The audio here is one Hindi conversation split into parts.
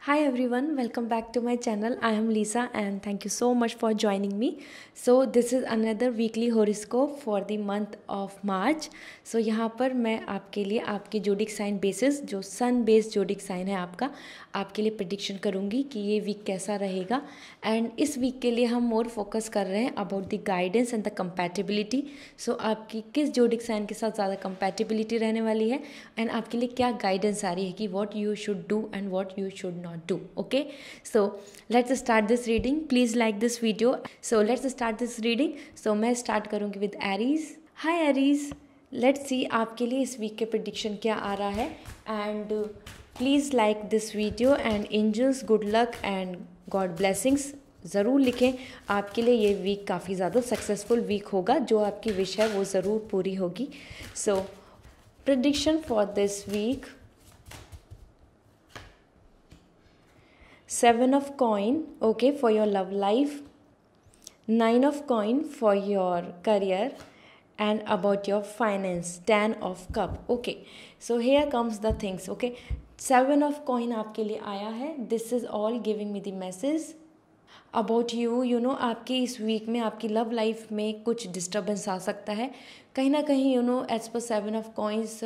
Hi everyone, welcome back to my channel. I am Lisa and thank you so much for joining me. So this is another weekly horoscope for the month of March. So यहाँ पर मैं आपके लिए आपके जोडिक साइन बेसिस जो सन बेस्ड जोडिक साइन है आपके लिए प्रिडिक्शन करूँगी कि ये वीक कैसा रहेगा। एंड इस वीक के लिए हम मोर फोकस कर रहे हैं about the guidance and the compatibility. So आपकी किस जोडिक साइन के साथ ज़्यादा कंपैटिबिलिटी रहने वाली है एंड आपके लिए क्या गाइडेंस आ रही है कि what you should do and what you should not do. Okay, so let's start this reading. Please like this video. So let's start this reading. So मैं start करूँगी with Aries. Hi Aries, let's see आपके लिए इस वीक के prediction क्या आ रहा है and please like this video and angels good luck and God blessings ज़रूर लिखें। आपके लिए ये वीक काफ़ी ज़्यादा सक्सेसफुल वीक होगा, जो आपकी विश है वो ज़रूर पूरी होगी। So prediction for this week: 7 of coin, okay, for your love life, 9 of coin for your career, and about your finance, 10 of cup. Okay, so here comes the things. Okay, 7 of coin आपके लिए आया है. This is all giving me the message about you no आपकी इस वीक में आपकी लव लाइफ में कुछ डिस्टर्बेंस आ सकता है कहीं ना कहीं। As per 7 of coins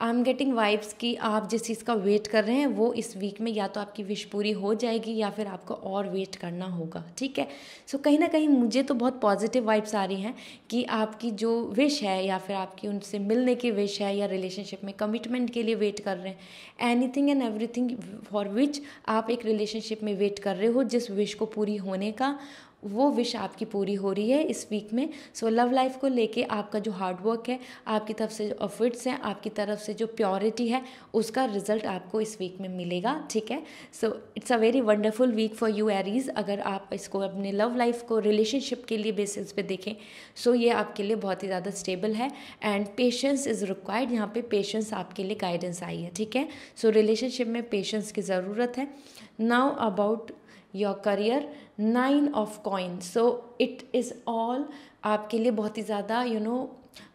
I am getting vibes कि आप जिस चीज़ का वेट कर रहे हैं वो इस वीक में या तो आपकी विश पूरी हो जाएगी या फिर आपको और वेट करना होगा। ठीक है, सो कहीं ना कहीं मुझे तो बहुत पॉजिटिव वाइब्स आ रही हैं कि आपकी जो विश है या फिर आपकी उनसे मिलने की विश है या रिलेशनशिप में कमिटमेंट के लिए वेट कर रहे हैं, anything and everything for which आप एक रिलेशनशिप में वेट कर रहे हो, जिस विश को पूरी होने का, वो विश आपकी पूरी हो रही है इस वीक में। सो लव लाइफ को लेके आपका जो हार्डवर्क है, आपकी तरफ से जो एफर्ट्स हैं, आपकी तरफ से जो प्योरिटी है, उसका रिजल्ट आपको इस वीक में मिलेगा। ठीक है, so it's a very wonderful week for you Aries. अगर आप इसको अपने लव लाइफ को रिलेशनशिप के लिए बेसिस पे देखें, सो ये आपके लिए बहुत ही ज़्यादा स्टेबल है एंड पेशेंस इज़ रिक्वायर्ड। यहाँ पे पेशेंस आपके लिए गाइडेंस आई है। ठीक है, सो रिलेशनशिप में पेशेंस की ज़रूरत है। Now about your career, 9 of coin, so it is all आपके लिए बहुत ही ज़्यादा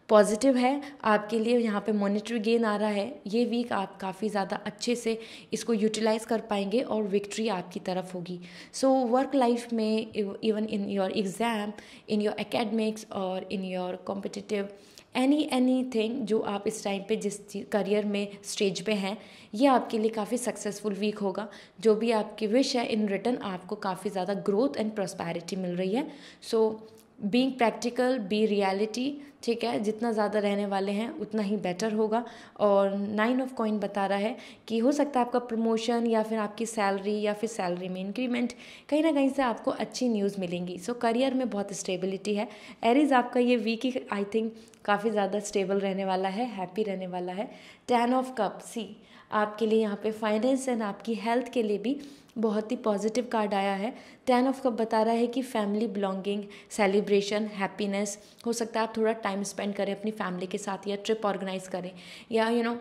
पॉजिटिव है। आपके लिए यहाँ पे मॉनेटरी गेन आ रहा है। ये वीक आप काफ़ी ज़्यादा अच्छे से इसको यूटिलाइज कर पाएंगे और विक्ट्री आपकी तरफ होगी। सो वर्क लाइफ में, even in your exam, in your academics और in your competitive anything, जो आप इस टाइम पे जिस करियर में स्टेज पे हैं, ये आपके लिए काफ़ी सक्सेसफुल वीक होगा। जो भी आपकी विश है, इन रिटर्न आपको काफ़ी ज़्यादा ग्रोथ एंड प्रॉस्पेरिटी मिल रही है। So being practical, be reality. ठीक है, जितना ज़्यादा रहने वाले हैं उतना ही बेटर होगा। और 9 ऑफ कॉइन बता रहा है कि हो सकता है आपका प्रमोशन या फिर आपकी सैलरी या फिर सैलरी में इंक्रीमेंट, कहीं ना कहीं से आपको अच्छी न्यूज़ मिलेंगी। सो करियर में बहुत स्टेबिलिटी है। एरीज आपका ये वीक ही आई थिंक काफ़ी ज़्यादा स्टेबल रहने वाला है, हैप्पी रहने वाला है। 10 ऑफ कप, सी आपके लिए यहाँ पे फाइनेंस एंड आपकी हेल्थ के लिए भी बहुत ही पॉजिटिव कार्ड आया है। 10 ऑफ कप बता रहा है कि फैमिली बिलोंगिंग, सेलिब्रेशन, हैप्पीनेस, हो सकता है आप थोड़ा टाइम स्पेंड करें अपनी फैमिली के साथ या ट्रिप ऑर्गेनाइज करें, या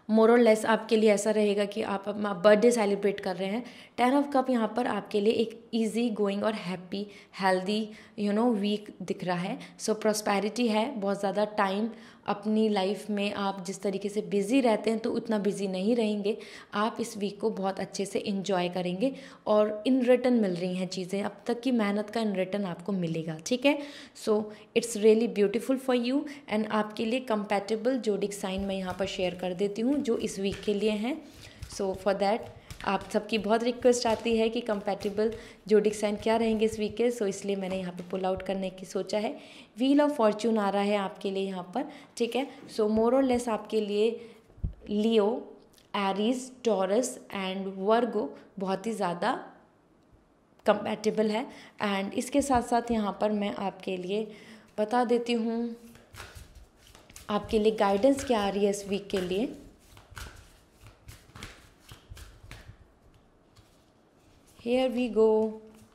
मोर और लेस आपके लिए ऐसा रहेगा कि आप अपना बर्थडे सेलिब्रेट कर रहे हैं। 10 ऑफ कप यहाँ पर आपके लिए एक इजी गोइंग और हैप्पी हेल्दी वीक दिख रहा है। सो प्रॉस्पेरिटी है, बहुत ज़्यादा टाइम अपनी लाइफ में आप जिस तरीके से बिज़ी रहते हैं तो उतना बिज़ी नहीं रहेंगे। आप इस वीक को बहुत अच्छे से इंजॉय करेंगे और इन रिटर्न मिल रही हैं चीज़ें, अब तक की मेहनत का इन रिटर्न आपको मिलेगा। ठीक है, so it's really beautiful for you and आपके लिए कंपैटिबल जोडिक साइन मैं यहाँ पर शेयर कर देती हूँ जो इस वीक के लिए हैं। सो फॉर दैट आप सबकी बहुत रिक्वेस्ट आती है कि कंपैटिबल जोडिक साइन क्या रहेंगे इस वीक के, सो इसलिए मैंने यहाँ पे पुल आउट करने की सोचा है। व्हील ऑफ फॉर्च्यून आ रहा है आपके लिए यहाँ पर। ठीक है, सो मोर और लेस आपके लिए लियो, एरीज, टॉरस एंड वर्गो बहुत ही ज़्यादा कंपैटिबल है। एंड इसके साथ साथ यहाँ पर मैं आपके लिए बता देती हूँ आपके लिए गाइडेंस क्या आ रही है इस वीक के लिए। Here we go.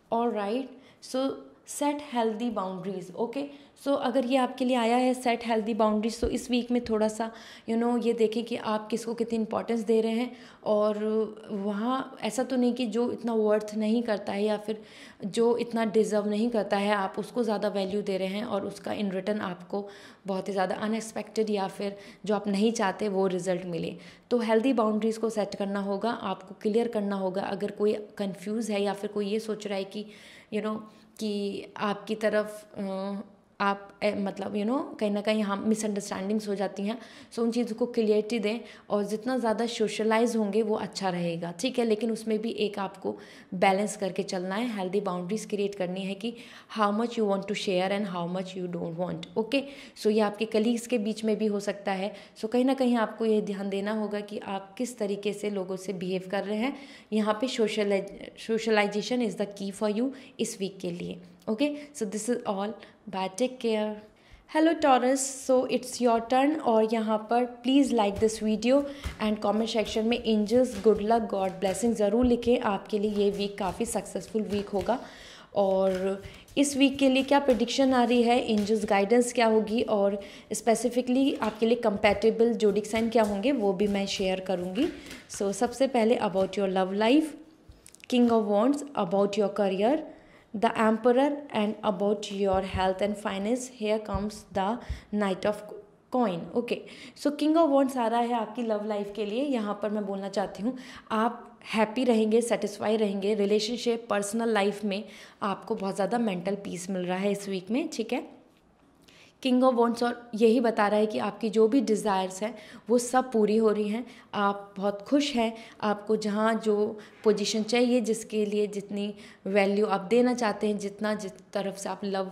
All right. So set healthy boundaries. Okay. सो अगर ये आपके लिए आया है सेट हेल्दी बाउंड्रीज, तो इस वीक में थोड़ा सा ये देखें कि आप किसको कितनी इंपॉर्टेंस दे रहे हैं, और वहाँ ऐसा तो नहीं कि जो इतना वर्थ नहीं करता है या फिर जो इतना डिज़र्व नहीं करता है आप उसको ज़्यादा वैल्यू दे रहे हैं और उसका इन रिटर्न आपको बहुत ही ज़्यादा अनएक्सपेक्टेड या फिर जो आप नहीं चाहते वो रिज़ल्ट मिले। तो हेल्दी बाउंड्रीज़ को सेट करना होगा, आपको क्लियर करना होगा। अगर कोई कंफ्यूज है या फिर कोई ये सोच रहा है कि कि आपकी तरफ आप मतलब कहीं ना कहीं हम मिसअंडरस्टैंडिंग्स हो जाती हैं, सो उन चीज़ों को क्लियरिटी दें, और जितना ज़्यादा सोशलाइज होंगे वो अच्छा रहेगा, ठीक है। लेकिन उसमें भी एक आपको बैलेंस करके चलना है, हेल्दी बाउंड्रीज क्रिएट करनी है कि how much you want to share and how much you don't want, okay. So ये आपके कलीग्स के बीच में भी हो सकता है। सो कहीं ना कहीं आपको ये ध्यान देना होगा कि आप किस तरीके से लोगों से बिहेव कर रहे हैं। यहाँ पे socialization is the key for you इस वीक के लिए, okay, so this is all, bye, take care. Hello Taurus, so it's your turn, और यहाँ पर please like this video and comment section में angels good luck god blessing ज़रूर लिखें। आपके लिए ये वीक काफ़ी सक्सेसफुल वीक होगा। और इस वीक के लिए क्या प्रेडिक्शन आ रही है, एंजल्स गाइडेंस क्या होगी, और स्पेसिफिकली आपके लिए कंपैटिबल जोडिक साइन क्या होंगे वो भी मैं शेयर करूँगी। सो सबसे पहले about your love life, king of wands about your career, the emperor, and about your health and finance. Here comes the knight of coin, okay. so king of wands आ रहा है आपकी लव लाइफ के लिए। यहाँ पर मैं बोलना चाहती हूँ आप हैप्पी रहेंगे, सेटिस्फाई रहेंगे। रिलेशनशिप, पर्सनल लाइफ में आपको बहुत ज़्यादा मेंटल पीस मिल रहा है इस वीक में, ठीक है। किंग ऑफ वॉन्ड्स और यही बता रहा है कि आपकी जो भी डिज़ायर्स हैं वो सब पूरी हो रही हैं, आप बहुत खुश हैं, आपको जहाँ जो पोजीशन चाहिए, जिसके लिए जितनी वैल्यू आप देना चाहते हैं, जिस तरफ से आप लव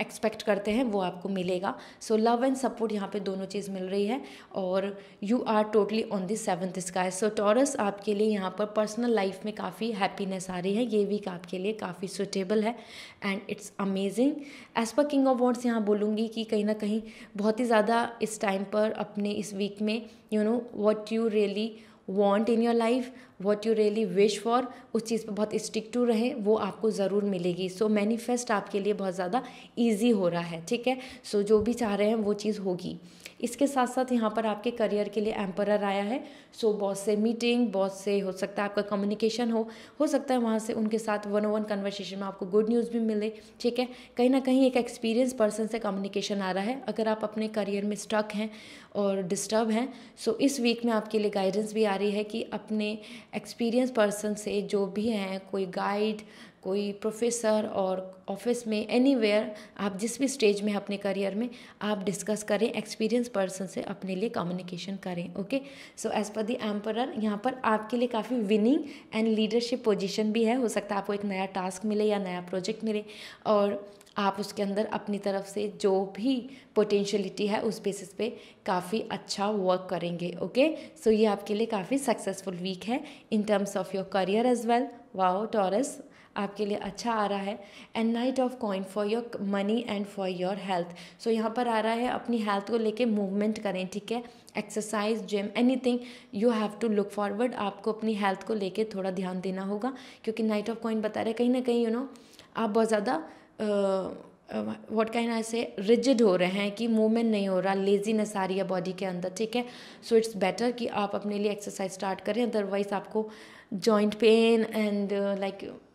एक्सपेक्ट करते हैं वो आपको मिलेगा। सो लव एंड सपोर्ट यहाँ पे दोनों चीज़ मिल रही है, और you are totally on the 7th sky. So Taurus आपके लिए यहाँ पर पर्सनल लाइफ में काफ़ी हैप्पीनेस आ रही है। ये वीक आपके लिए काफ़ी सुटेबल है and it's amazing. As per king of wands यहाँ बोलूँगी कि कहीं ना कहीं बहुत ही ज़्यादा इस टाइम पर अपने इस वीक में what you really want in your life, what you really wish for, उस चीज़ पे बहुत स्टिक टू रहें, वो आपको ज़रूर मिलेगी। सो मैनिफेस्ट आपके लिए बहुत ज़्यादा ईजी हो रहा है, ठीक है। सो जो भी चाह रहे हैं वो चीज़ होगी। इसके साथ साथ यहाँ पर आपके करियर के लिए एम्परर आया है। सो बॉस से मीटिंग, बॉस से हो सकता है आपका कम्युनिकेशन हो सकता है वहाँ से उनके साथ 1-on-1 कन्वर्सेशन में आपको गुड न्यूज़ भी मिले, ठीक है। कहीं ना कहीं एक एक्सपीरियंस पर्सन से कम्युनिकेशन आ रहा है। अगर आप अपने करियर में स्टक हैं और डिस्टर्ब हैं, सो इस वीक में आपके लिए गाइडेंस भी आ रही है कि अपने एक्सपीरियंस पर्सन से जो भी हैं, कोई गाइड, कोई प्रोफेसर और ऑफिस में एनीवेयर, आप जिस भी स्टेज में अपने करियर में, आप डिस्कस करें, एक्सपीरियंस पर्सन से अपने लिए कम्युनिकेशन करें, okay. So as per the emperor यहाँ पर आपके लिए काफ़ी विनिंग एंड लीडरशिप पोजीशन भी है। हो सकता है आपको एक नया टास्क मिले या नया प्रोजेक्ट मिले और आप उसके अंदर अपनी तरफ से जो भी पोटेंशियलिटी है उस बेसिस पे काफ़ी अच्छा वर्क करेंगे, ओके। सो ये आपके लिए काफ़ी सक्सेसफुल वीक है in terms of your career as well. Wow Taurus, आपके लिए अच्छा आ रहा है। And knight of coin for your money and for your health. So यहाँ पर आ रहा है अपनी हेल्थ को लेके मूवमेंट करें, ठीक है। Exercise, gym, anything you have to look forward. आपको अपनी हेल्थ को लेके थोड़ा ध्यान देना होगा, क्योंकि नाइट ऑफ कॉइन बता रहे हैं कहीं ना कहीं आप बहुत ज़्यादा व्हाट कैन आई से रिजिड हो रहे हैं कि मूवमेंट नहीं हो रहा, लेजीनेस आ रही है बॉडी के अंदर, ठीक है। सो इट्स बेटर कि आप अपने लिए एक्सरसाइज स्टार्ट करें, अदरवाइज आपको joint pain and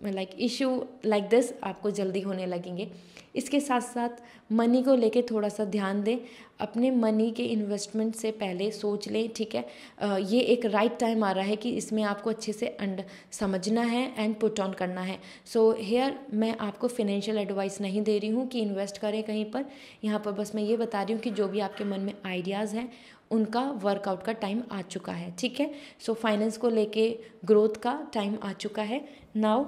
like issue like this आपको जल्दी होने लगेंगे। इसके साथ साथ मनी को लेके थोड़ा सा ध्यान दें। अपने मनी के इन्वेस्टमेंट से पहले सोच लें, ठीक है। ये एक राइट टाइम आ रहा है कि इसमें आपको अच्छे से समझना है एंड पुट ऑन करना है। सो हेयर मैं आपको फिनेंशियल एडवाइस नहीं दे रही हूँ कि इन्वेस्ट करें कहीं पर। यहाँ पर बस मैं ये बता रही हूँ कि जो भी आपके मन में आइडियाज़ हैं उनका वर्कआउट का टाइम आ चुका है, ठीक है। सो फाइनेंस को लेके ग्रोथ का टाइम आ चुका है। नाउ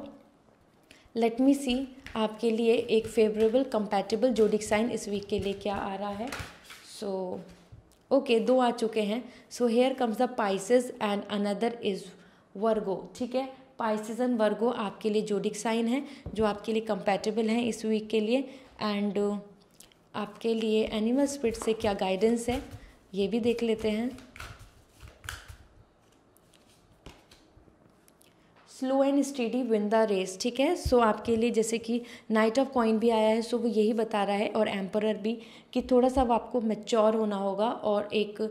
लेट मी सी आपके लिए एक फेवरेबल कंपैटिबल जोडिक साइन इस वीक के लिए क्या आ रहा है। सो ओके, 2 आ चुके हैं। So here comes the Pisces and another is वर्गो, ठीक है। पाइसेस एंड वर्गो आपके लिए जोडिक साइन है जो आपके लिए कंपैटिबल हैं इस वीक के लिए। एंड आपके लिए एनिमल स्पिरिट से क्या गाइडेंस है ये भी देख लेते हैं। Slow and steady win the race, ठीक है। सो आपके लिए जैसे कि नाइट ऑफ कॉइन भी आया है, सो वो यही बता रहा है, और एम्परर भी, कि थोड़ा सा अब आपको मैच्योर होना होगा और एक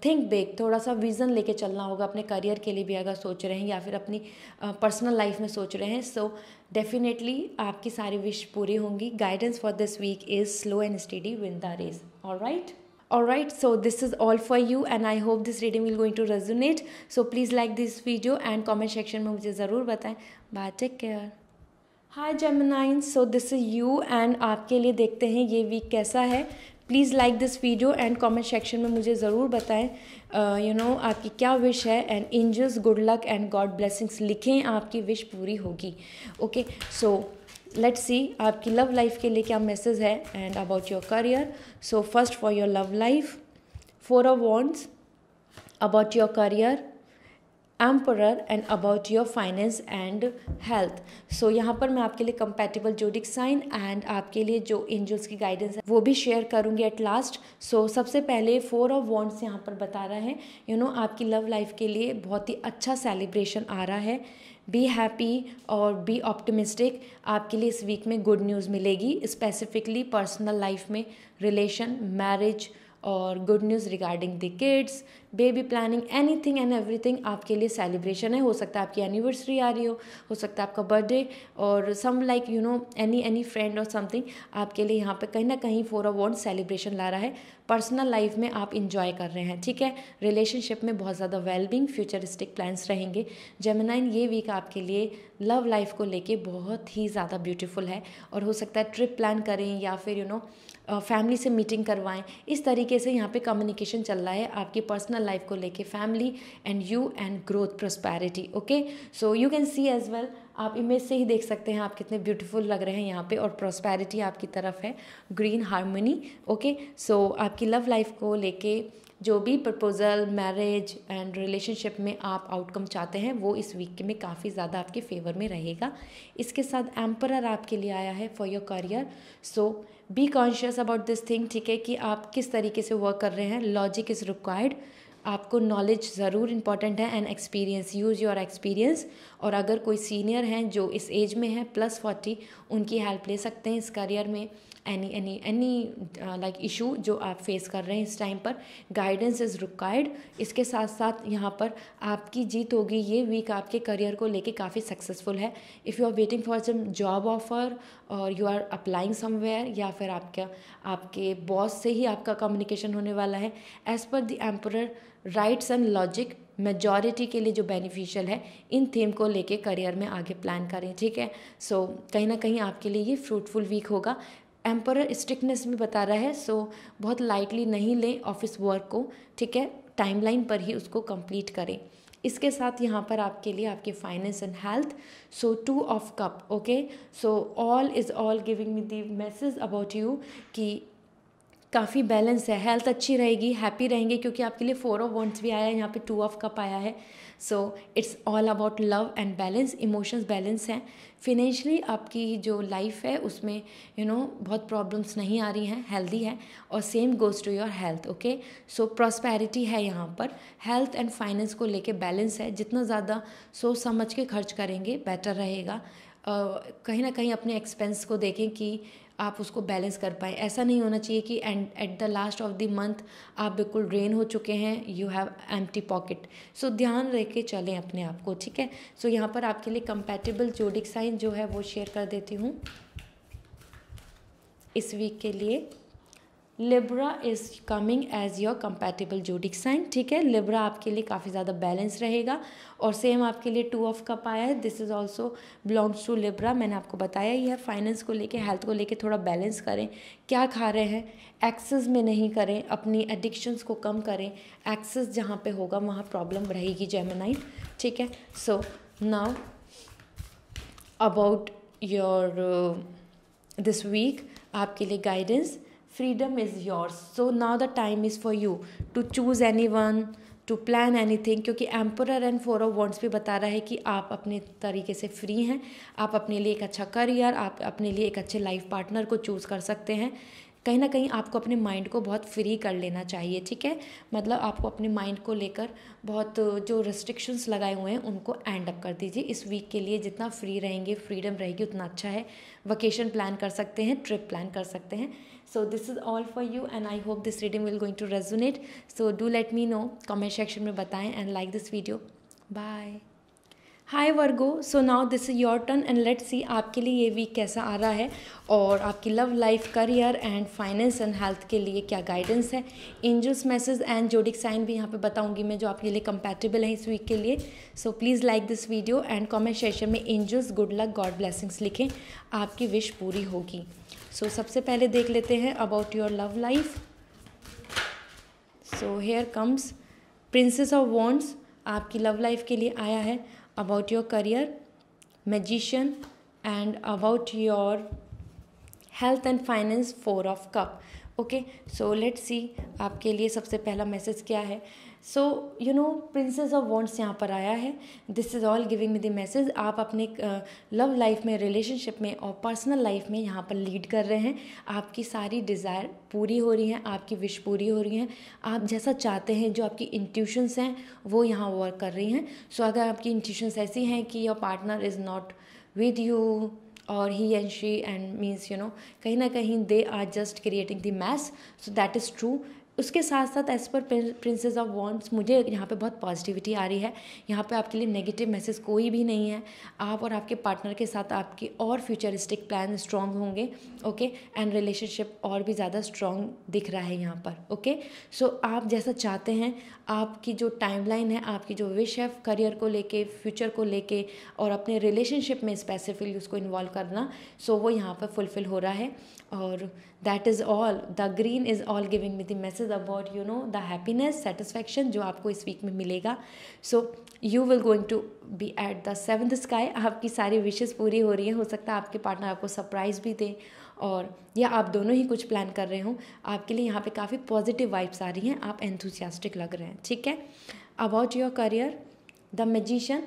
थिंक बिग, थोड़ा सा विज़न लेके चलना होगा अपने करियर के लिए भी अगर सोच रहे हैं या फिर अपनी पर्सनल लाइफ में सोच रहे हैं। सो डेफिनेटली आपकी सारी विश पूरी होंगी। Guidance for this week is slow and steady win the race. Alright, so this is all for you and I hope this reading will going to resonate. So please like this video and comment section में मुझे ज़रूर बताएं। Bye, take care. Hi Gemini, so this is you and आपके लिए देखते हैं ये वीक कैसा है। Please like this video and comment section में मुझे ज़रूर बताएं आपकी क्या विश है, and angels good luck and god blessings लिखें, आपकी विश पूरी होगी। ओके, सो लेट्स सी आपकी लव लाइफ के लिए क्या मैसेज है and about your career. So first for your love life, 4 of wands about your career, emperor and about your finance and health. So यहाँ पर मैं आपके लिए कंपैटिबल जोडिक साइन एंड आपके लिए जो एंजल्स की गाइडेंस है वो भी शेयर करूँगी एट लास्ट। सो सबसे पहले 4 ऑफ वॉन्ड्स यहाँ पर बता रहा है आपकी लव लाइफ के लिए बहुत ही अच्छा सेलिब्रेशन आ रहा है। बी हैप्पी और बी ऑप्टिमिस्टिक, आपके लिए इस वीक में गुड न्यूज़ मिलेगी, स्पेसिफिकली पर्सनल लाइफ में, रिलेशन, मैरिज और good news regarding the kids, baby planning, anything and everything आपके लिए सेलिब्रेशन है। हो सकता है आपकी एनिवर्सरी आ रही हो सकता है आपका बर्थडे, और सम लाइक एनी फ्रेंड और समथिंग आपके लिए यहाँ पे कहीं ना कहीं 4 ऑफ वॉन्ड्स सेलिब्रेशन ला रहा है। पर्सनल लाइफ में आप इंजॉय कर रहे हैं, ठीक है। रिलेशनशिप में बहुत ज़्यादा वेलबींग, फ्यूचरिस्टिक प्लान्स रहेंगे। जेमिनाइन, ये वीक आपके लिए लव लाइफ को लेके बहुत ही ज़्यादा ब्यूटीफुल है, और हो सकता है ट्रिप प्लान करें या फिर फैमिली से मीटिंग करवाएं। इस तरीके से यहाँ पे कम्युनिकेशन चल रहा है आपकी पर्सनल लाइफ को लेके, family and you and growth, prosperity. Okay, so you can see as well, आप इमेज से ही देख सकते हैं आप कितने ब्यूटीफुल लग रहे हैं यहाँ पे, और प्रॉस्पेरिटी आपकी तरफ है, ग्रीन हार्मनी। ओके, सो आपकी लव लाइफ को लेके जो भी प्रपोजल, मैरिज एंड रिलेशनशिप में आप आउटकम चाहते हैं वो इस वीक में काफ़ी ज़्यादा आपके फेवर में रहेगा। इसके साथ एम्परर आपके लिए आया है for your career. So be conscious about this thing, ठीक है, कि आप किस तरीके से वर्क कर रहे हैं। लॉजिक इज़ रिक्वायर्ड, आपको नॉलेज ज़रूर इंपॉर्टेंट है, and experience, use your experience. और अगर कोई सीनियर हैं जो इस एज में है +40, उनकी हेल्प ले सकते हैं इस करियर में। एनी लाइक इशू जो आप फेस कर रहे हैं इस टाइम पर, गाइडेंस इज़ रिक्वायर्ड। इसके साथ साथ यहाँ पर आपकी जीत होगी। ये वीक आपके करियर को लेके काफ़ी सक्सेसफुल है। If you are waiting for some job offer और यू आर अप्लाइंग समवेयर, या फिर आपके बॉस से ही आपका कम्युनिकेशन होने वाला है, as per the emperor, rights and logic majority के लिए जो बेनिफिशियल है, इन थीम को लेके करियर में आगे प्लान करें, ठीक है। सो कहीं ना कहीं आपके लिए ये फ्रूटफुल वीक होगा। एम्परर स्ट्रिक्टनेस भी बता रहा है, सो बहुत लाइटली नहीं लें ऑफिस वर्क को, ठीक है, टाइमलाइन पर ही उसको कंप्लीट करें। इसके साथ यहाँ पर आपके लिए आपके finance and health, so 2 of cup. Okay, so all is all giving me the message about you कि काफ़ी बैलेंस है, हेल्थ अच्छी रहेगी, हैप्पी रहेंगे, क्योंकि आपके लिए 4 ऑफ वॉन्ड्स भी आया है, यहाँ पे 2 ऑफ कप आया है। So it's all about love and balance, emotions balance हैं। फिनेंशियली आपकी जो लाइफ है उसमें बहुत प्रॉब्लम्स नहीं आ रही हैं, हेल्दी है, और same goes to your health. Okay, so prosperity है यहाँ पर, हेल्थ एंड फाइनेंस को लेके बैलेंस है। जितना ज़्यादा सोच समझ के खर्च करेंगे बेटर रहेगा। कहीं ना कहीं अपने एक्सपेंस को देखें कि आप उसको बैलेंस कर पाएँ। ऐसा नहीं होना चाहिए कि at the last of the month आप बिल्कुल ड्रेन हो चुके हैं, यू हैव एम्प्टी पॉकेट। सो ध्यान रख के चलें अपने आप को, ठीक है। सो यहाँ पर आपके लिए कंपैटिबल जोडिक साइन जो है वो शेयर कर देती हूँ इस वीक के लिए। Libra is coming as your compatible zodiac sign, ठीक है। लिब्रा आपके लिए काफ़ी ज़्यादा बैलेंस रहेगा, और सेम आपके लिए 2 ऑफ कप आया है, this is also belongs to Libra. मैंने आपको बताया ही है, फाइनेंस को लेके, हेल्थ को लेके थोड़ा बैलेंस करें। क्या खा रहे हैं एक्सेस में नहीं करें, अपनी एडिक्शंस को कम करें। एक्सेस जहाँ पे होगा वहाँ प्रॉब्लम रहेगी जेमिनाइन, ठीक है। So now about your this week आपके लिए guidance, freedom is yours, so now the time is for you to choose anyone, to plan anything, क्योंकि एम्परर एंड 4 ऑफ वॉन्ड्स भी बता रहा है कि आप अपने तरीके से फ्री हैं, आप अपने लिए एक अच्छा करियर, आप अपने लिए एक अच्छे लाइफ पार्टनर को चूज़ कर सकते हैं। कहीं ना कहीं आपको अपने माइंड को बहुत फ्री कर लेना चाहिए, ठीक है। मतलब आपको अपने माइंड को लेकर बहुत जो रिस्ट्रिक्शंस लगाए हुए हैं उनको एंड अप कर दीजिए। इस वीक के लिए जितना फ्री रहेंगे, फ्रीडम रहेगी, उतना अच्छा है। वेकेशन प्लान कर सकते हैं, ट्रिप प्लान कर सकते हैं। So this is all for you and I hope this reading will going to resonate. So do let me know, comment section में बताएं and like this video. Bye. Hi Virgo, so now this is your turn and let's see आपके लिए ये वीक कैसा आ रहा है और आपकी love life, career and finance and health के लिए क्या गाइडेंस है। Angels message and zodiac sign भी यहाँ पे बताऊंगी मैं जो आपके लिए कंपैटिबल है इस वीक के लिए। So please like this video and comment section में angels good luck God blessings लिखें, आपकी विश पूरी होगी। सो सबसे पहले देख लेते हैं about your love life. So here comes princess of wands, आपकी लव लाइफ के लिए आया है। About your career magician and about your health and finance 4 of cup. Okay, so let's see आपके लिए सबसे पहला मैसेज क्या है। So you know princess of wands यहाँ पर आया है। This is all giving me the message आप अपने लव लाइफ में, रिलेशनशिप में और पर्सनल लाइफ में यहाँ पर लीड कर रहे हैं। आपकी सारी डिज़ायर पूरी हो रही हैं, आपकी विश पूरी हो रही हैं। आप जैसा चाहते हैं, जो आपकी इंट्यूशंस हैं वो यहाँ वर्क कर रही हैं। सो अगर आपकी इंट्यूशंस ऐसी हैं कि your partner is not with you और he and she and means you know कहीं ना कहीं they are just creating the mess, so that is true. उसके साथ साथ as per princess of wands मुझे यहाँ पे बहुत पॉजिटिविटी आ रही है। यहाँ पे आपके लिए नेगेटिव मैसेज कोई भी नहीं है। आप और आपके पार्टनर के साथ आपके और फ्यूचरिस्टिक प्लान स्ट्रॉन्ग होंगे। ओके, एंड रिलेशनशिप और भी ज़्यादा स्ट्रॉन्ग दिख रहा है यहाँ पर। ओके, सो आप जैसा चाहते हैं, आपकी जो टाइमलाइन है, आपकी जो विश है करियर को लेके, फ्यूचर को लेके और अपने रिलेशनशिप में स्पेसिफिकली उसको इन्वॉल्व करना, सो वो यहाँ पर फुलफिल हो रहा है। और that is all, the green is all giving me the message about you know the happiness, satisfaction जो आपको इस वीक में मिलेगा। So you will going to be at the 7th sky. आपकी सारी विशेज़ पूरी हो रही हैं। हो सकता है आपके पार्टनर आपको सरप्राइज़ भी दें और या आप दोनों ही कुछ प्लान कर रहे हों। आपके लिए यहाँ पे काफ़ी पॉजिटिव वाइब्स आ रही हैं, आप एंथुसियास्टिक लग रहे हैं, ठीक है। About your career the magician,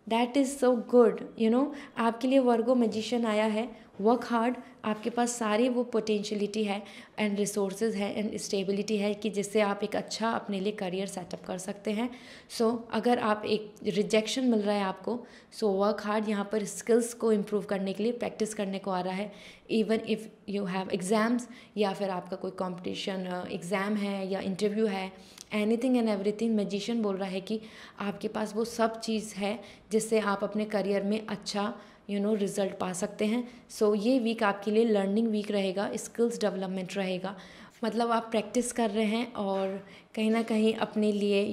that is so good you know. आपके लिए वर्गो मैजिशियन आया है। वर्क हार्ड, आपके पास सारी वो पोटेंशियलिटी है एंड रिसोर्सेज है एंड स्टेबिलिटी है कि जिससे आप एक अच्छा अपने लिए करियर सेटअप कर सकते हैं। सो अगर आप एक रिजेक्शन मिल रहा है आपको, सो वर्क हार्ड, यहाँ पर स्किल्स को इम्प्रूव करने के लिए प्रैक्टिस करने को आ रहा है। Even if you have exams या फिर आपका कोई कॉम्पिटिशन एग्ज़ाम है या इंटरव्यू है, एनीथिंग एंड एवरीथिंग, मैजिशियन बोल रहा है कि आपके पास वो सब चीज़ है जिससे आप अपने करियर में अच्छा रिज़ल्ट पा सकते हैं। सो ये वीक आपके लिए लर्निंग वीक रहेगा, स्किल्स डेवलपमेंट रहेगा। मतलब आप प्रैक्टिस कर रहे हैं और कहीं ना कहीं अपने लिए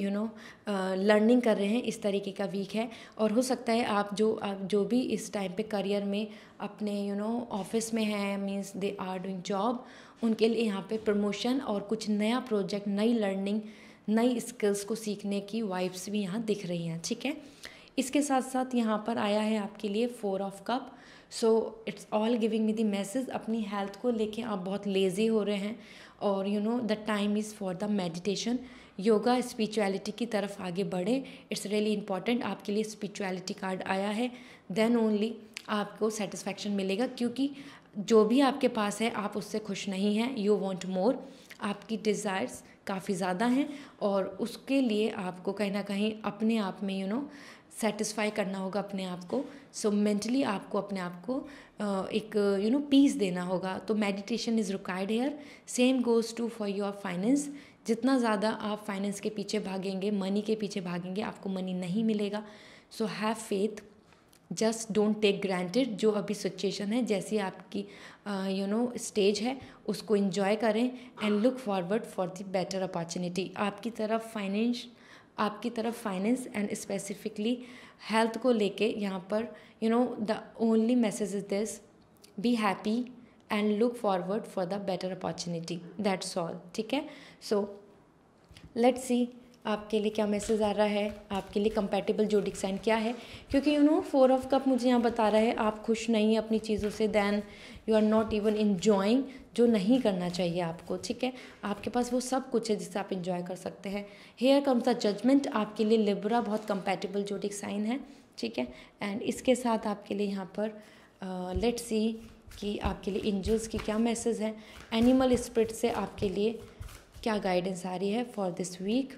लर्निंग कर रहे हैं, इस तरीके का वीक है। और हो सकता है आप जो भी इस टाइम पे करियर में अपने ऑफिस में हैं, means they are doing job, उनके लिए यहाँ पे प्रमोशन और कुछ नया प्रोजेक्ट, नई लर्निंग, नई स्किल्स को सीखने की वाइब्स भी यहाँ दिख रही हैं, ठीक है। इसके साथ साथ यहाँ पर आया है आपके लिए 4 of cup. So it's all giving me the message अपनी हेल्थ को लेके आप बहुत लेज़ी हो रहे हैं और the time is for the meditation, yoga, spirituality की तरफ आगे बढ़े। It's really important. आपके लिए स्पिरिचुअलिटी कार्ड आया है, देन ओनली आपको सेटिस्फैक्शन मिलेगा, क्योंकि जो भी आपके पास है आप उससे खुश नहीं हैं, यू वांट मोर। आपकी डिज़ायर्स काफ़ी ज़्यादा हैं और उसके लिए आपको कहीं ना कहीं अपने आप में सेटिस्फाई करना होगा अपने आप को। सो मेंटली आपको अपने आप को एक पीस देना होगा। तो meditation is required here. Same goes to for your finance. जितना ज़्यादा आप फाइनेंस के पीछे भागेंगे, मनी के पीछे भागेंगे, आपको मनी नहीं मिलेगा। So have faith, just don't take granted. जो अभी सिचुएशन है, जैसी आपकी स्टेज है, उसको इन्जॉय करें and look forward for the better opportunity. आपकी तरफ फाइनेंस एंड स्पेसिफिकली हेल्थ को लेके यहाँ पर the only message is this, B happy and look forward for the better opportunity, that's all, ठीक है। सो लेट्स सी आपके लिए क्या मैसेज आ रहा है, आपके लिए कंपैटिबल जोडिक साइन क्या है। क्योंकि 4 ऑफ कप मुझे यहाँ बता रहा है आप खुश नहीं हैं अपनी चीज़ों से, then you are not even enjoying, जो नहीं करना चाहिए आपको, ठीक है। आपके पास वो सब कुछ है जिससे आप इन्जॉय कर सकते हैं। हेयर कम्स द जजमेंट, आपके लिए लिब्रा बहुत कंपैटिबल जोडिक साइन है, ठीक है। एंड इसके साथ आपके लिए यहाँ पर लेट्स सी कि आपके लिए एंजल्स की क्या मैसेज है, एनिमल स्पिरिट से आपके लिए क्या गाइडेंस आ रही है for this week.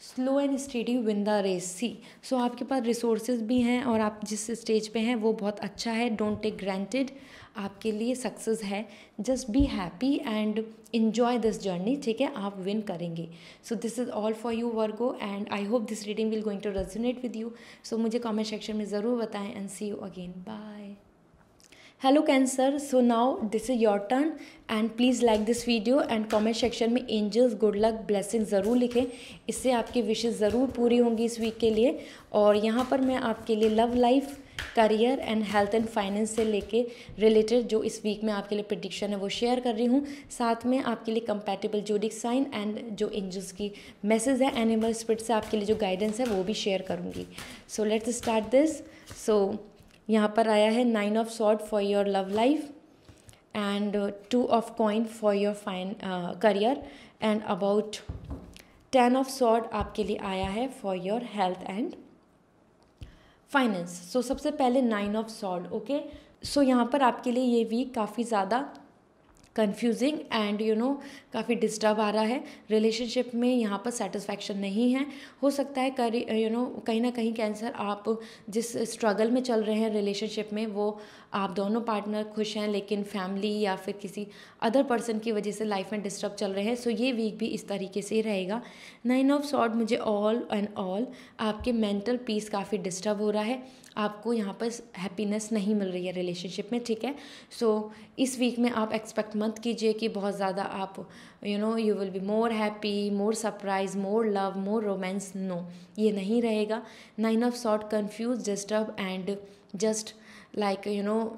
Slow and steady win the race. See so आपके पास रिसोर्सेज भी हैं और आप जिस स्टेज पे हैं वो बहुत अच्छा है। डोंट टेक ग्रांटेड, आपके लिए सक्सेस है। Just be happy and enjoy this journey, ठीक है, आप विन करेंगे। So this is all for you Virgo and I hope this reading will going to resonate with you. सो मुझे कमेंट सेक्शन में ज़रूर बताएं and see you again, bye. Hello Cancer, so now this is your turn and please like this video and comment section में एंजल्स गुड लक ब्लेसिंग ज़रूर लिखें। इससे आपकी विशेज़ ज़रूर पूरी होंगी इस वीक के लिए। और यहाँ पर मैं आपके लिए love life, career and health and finance से लेके रिलेटेड जो इस वीक में आपके लिए प्रेडिक्शन है वो शेयर कर रही हूँ। साथ में आपके लिए कंपैटिबल जोडिक साइन एंड जो एंजल्स की मैसेज है एनिमल स्पिरिट से आपके लिए जो गाइडेंस है वो भी शेयर करूँगी। So let's start this. So यहाँ पर आया है 9 of sword for your love life and 2 of coin for your fine career and about 10 of sword आपके लिए आया है for your health and finance. So सबसे पहले 9 ऑफ सॉर्ड, ओके। सो यहाँ पर आपके लिए ये वीक काफ़ी ज़्यादा कन्फ्यूजिंग एंड काफ़ी डिस्टर्ब आ रहा है। रिलेशनशिप में यहाँ पर सेटिस्फैक्शन नहीं है। हो सकता है कहीं ना कहीं कैंसर आप जिस स्ट्रगल में चल रहे हैं रिलेशनशिप में वो आप दोनों पार्टनर खुश हैं, लेकिन फैमिली या फिर किसी अदर पर्सन की वजह से लाइफ में डिस्टर्ब चल रहे हैं। सो ये वीक भी इस तरीके से ही रहेगा। 9 ऑफ सॉर्ड मुझे ऑल एंड ऑल आपके मेंटल पीस काफ़ी डिस्टर्ब हो रहा है। आपको यहाँ पर हैप्पीनेस नहीं मिल रही है रिलेशनशिप में, ठीक है। सो इस वीक में आप एक्सपेक्ट मत कीजिए कि बहुत ज़्यादा आप you will be more happy, more surprise, more love, more romance. No, ये नहीं रहेगा। 9 of sword confuse, disturb and just like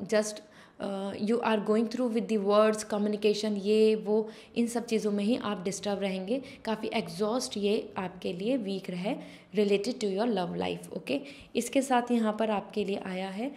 just you are going through with the words communication, ये वो इन सब चीज़ों में ही आप डिस्टर्ब रहेंगे। काफ़ी एग्जॉस्ट ये आपके लिए वीक रहे related to your love life, okay. इसके साथ यहाँ पर आपके लिए आया है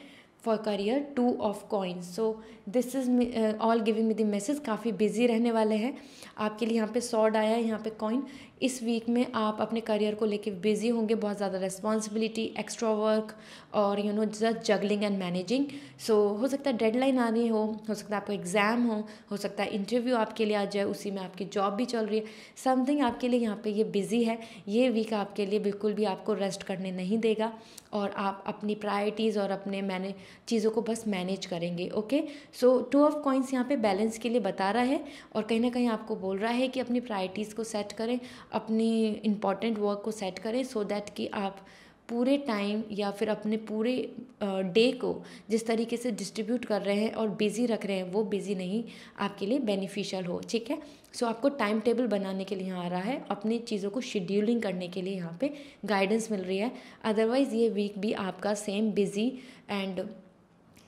for career 2 of coins. So this is all giving me the message, काफ़ी बिजी रहने वाले हैं आपके लिए। यहाँ पे सॉर्ड आया है, यहाँ पे कॉइन। इस वीक में आप अपने करियर को लेके बिजी होंगे, बहुत ज़्यादा रिस्पॉन्सिबिलिटी, एक्स्ट्रा वर्क और जस्ट जगलिंग एंड मैनेजिंग। सो हो सकता है डेडलाइन आ रही हो सकता है आपको एग्ज़ाम हो सकता है इंटरव्यू आपके लिए आ जाए, उसी में आपकी जॉब भी चल रही है। समथिंग आपके लिए यहाँ पे ये बिजी है। ये वीक आपके लिए बिल्कुल भी आपको रेस्ट करने नहीं देगा और आप अपनी प्रायोरिटीज़ और अपने चीज़ों को बस मैनेज करेंगे, ओके। सो 2 ऑफ कॉइन्स यहाँ पे बैलेंस के लिए बता रहा है और कहीं ना कहीं आपको बोल रहा है कि अपनी प्रायोरिटीज़ को सेट करें, अपनी इम्पॉर्टेंट वर्क को सेट करें, सो दैट कि आप पूरे टाइम या फिर अपने पूरे डे को जिस तरीके से डिस्ट्रीब्यूट कर रहे हैं और बिज़ी रख रहे हैं वो बिज़ी नहीं आपके लिए बेनिफिशियल हो, ठीक है। सो आपको टाइम टेबल बनाने के लिए यहाँ आ रहा है, अपनी चीज़ों को शेड्यूलिंग करने के लिए यहाँ पे गाइडेंस मिल रही है। अदरवाइज़ ये वीक भी आपका सेम बिज़ी एंड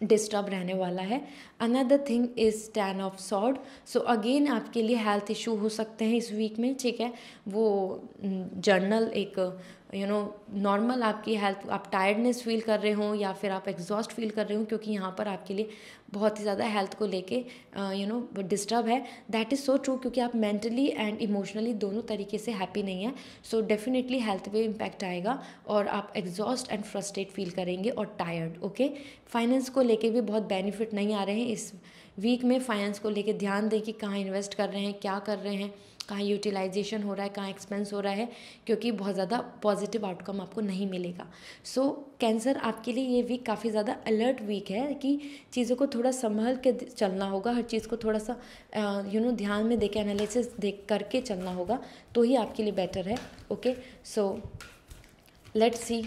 डिस्टर्ब रहने वाला है। Another thing is 10 of sword. So again आपके लिए हेल्थ इशू हो सकते हैं इस वीक में, ठीक है। वो जर्नल एक नॉर्मल आपकी हेल्थ, आप टायर्डनेस फील कर रहे हो या फिर आप एग्जॉस्ट फील कर रहे हो, क्योंकि यहाँ पर आपके लिए बहुत ही ज़्यादा हेल्थ को लेके डिस्टर्ब है। दैट इज़ सो ट्रू, क्योंकि आप मेंटली एंड इमोशनली दोनों तरीके से हैप्पी नहीं है। सो डेफिनेटली हेल्थ पे इम्पैक्ट आएगा और आप एग्जॉस्ट एंड फ्रस्ट्रेट फील करेंगे और टायर्ड, ओके। फाइनेंस को लेके भी बहुत बेनिफिट नहीं आ रहे हैं इस वीक में। फाइनेंस को लेके ध्यान दें कि कहाँ इन्वेस्ट कर रहे हैं, क्या कर रहे हैं, कहाँ यूटिलाइजेशन हो रहा है, कहाँ एक्सपेंस हो रहा है, क्योंकि बहुत ज़्यादा पॉजिटिव आउटकम आपको नहीं मिलेगा। सो कैंसर आपके लिए ये वीक काफ़ी ज़्यादा अलर्ट वीक है कि चीज़ों को थोड़ा संभल के चलना होगा, हर चीज़ को थोड़ा सा ध्यान में देके एनालिसिस देख करके चलना होगा, तो ही आपके लिए बेटर है, ओके। सो लेट्स सी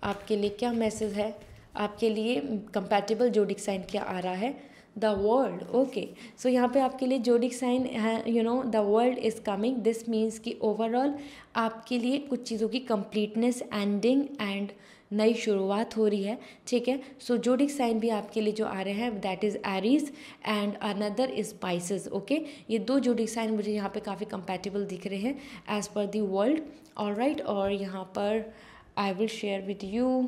आपके लिए क्या मैसेज है, आपके लिए कंपैटिबल जोडिक साइन क्या आ रहा है। The world, okay. सो यहाँ पे आपके लिए जोडिक साइन है, the world is coming. This means कि ओवरऑल आपके लिए कुछ चीज़ों की कंप्लीटनेस, एंडिंग एंड नई शुरुआत हो रही है, ठीक है। सो जोडिक साइन भी आपके लिए जो आ रहे हैं that is Aries and another is Pisces, okay. ये 2 जोडिक साइन मुझे यहाँ पे काफ़ी कंपैटिबल दिख रहे हैं as per the world, alright. और यहाँ पर I will share with you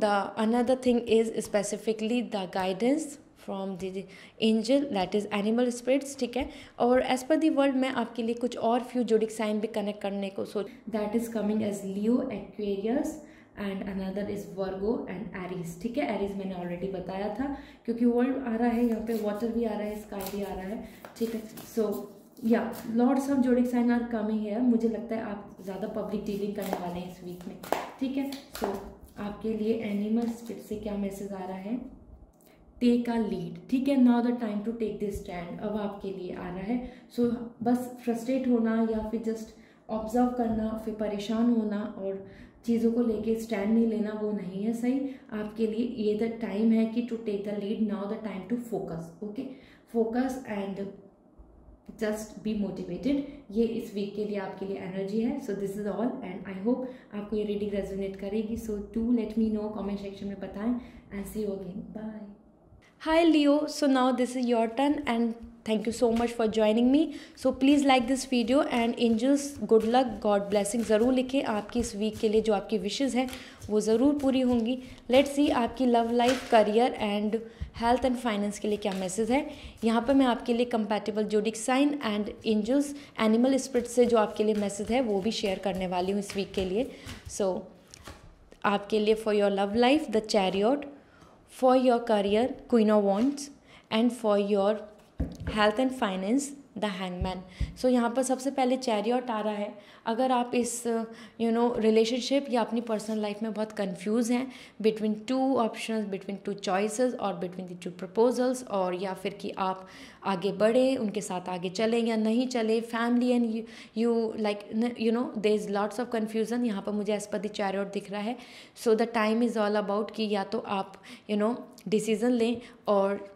the another thing is specifically the guidance from the angel, that is animal spirits, ठीक है। और as per the world मैं आपके लिए कुछ और फ्यू जोडिक साइन भी कनेक्ट करने को सोच, that is coming as Leo, Aquarius, and another is Virgo and Aries, ठीक है। एरीज मैंने ऑलरेडी बताया था क्योंकि वर्ल्ड आ रहा है यहाँ पे, वाटर भी आ रहा है, स्काई भी आ रहा है, ठीक है। सो या lords of zodiac sign are coming here. मुझे लगता है आप ज़्यादा पब्लिक डीलिंग करने वाले हैं इस वीक में, ठीक है। सो आपके लिए एनिमल स्पिरिट से क्या मैसेज आ रहा है, टेक अ लीड, ठीक है। Now the time to take this stand, अब आपके लिए आ रहा है। सो बस फ्रस्ट्रेट होना या फिर जस्ट ऑब्जर्व करना, फिर परेशान होना और चीज़ों को लेके स्टैंड नहीं लेना, वो नहीं है सही आपके लिए। ये द टाइम है कि to take the lead, now the time to focus, okay. Focus and just be motivated, ये इस वीक के लिए आपके लिए एनर्जी है। So this is all and I hope आपको ये रीडिंग रेजोनेट करेगी। So do let me know, comment section में बताएं and see you again, bye. Hi Leo, so now this is your turn and thank you so much for joining me. So please like this video and angels good luck, God blessing ज़रूर लिखें। आपकी इस वीक के लिए जो आपकी विशेज़ हैं वो ज़रूर पूरी होंगी। लेट्स सी आपकी love life, career and health and finance के लिए क्या मैसेज है। यहाँ पर मैं आपके लिए compatible zodiac sign and angels animal spirit से जो आपके लिए मैसेज है वो भी शेयर करने वाली हूँ इस वीक के लिए। सो आपके लिए for your love life the chariot, for your career Queen of Wands, and for your health and finance the hangman. So यहाँ पर सबसे पहले चैरियट आ रहा है। अगर आप इस रिलेशनशिप या अपनी पर्सनल लाइफ में बहुत कंफ्यूज हैं between two options, between two choices और बिटवीन द टू प्रपोजल्स, और या फिर कि आप आगे बढ़े, उनके साथ आगे चलें या नहीं चले, family and you like there is lots of confusion. यहाँ पर मुझे एज पर द चैरियट दिख रहा है। So the time is all about कि या तो आप डिसीज़न लें और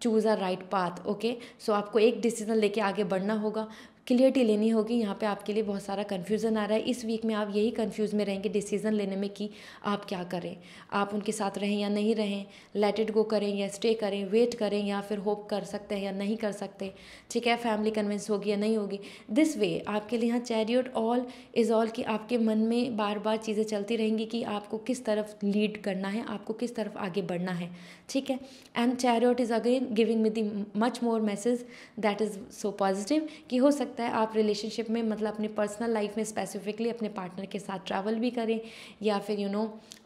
choose a right path, okay. So आपको एक डिसीज़न लेके आगे बढ़ना होगा, क्लियरिटी लेनी होगी। यहाँ पे आपके लिए बहुत सारा कन्फ्यूज़न आ रहा है। इस वीक में आप यही कन्फ्यूज़ में रहेंगे डिसीज़न लेने में कि आप क्या करें, आप उनके साथ रहें या नहीं रहें, लेट इट गो करें या स्टे करें, वेट करें या फिर होप कर सकते हैं या नहीं कर सकते, ठीक है। फैमिली कन्विंस होगी या नहीं होगी। दिस वे आपके लिए यहाँ चैरियट ऑल इज़ ऑल कि आपके मन में बार बार चीज़ें चलती रहेंगी कि आपको किस तरफ लीड करना है, आपको किस तरफ आगे बढ़ना है, ठीक है। And chariot is again giving me the much more message that is so positive कि हो सकता है आप रिलेशनशिप में मतलब अपनी पर्सनल लाइफ में स्पेसिफिकली अपने पार्टनर के साथ ट्रैवल भी करें या फिर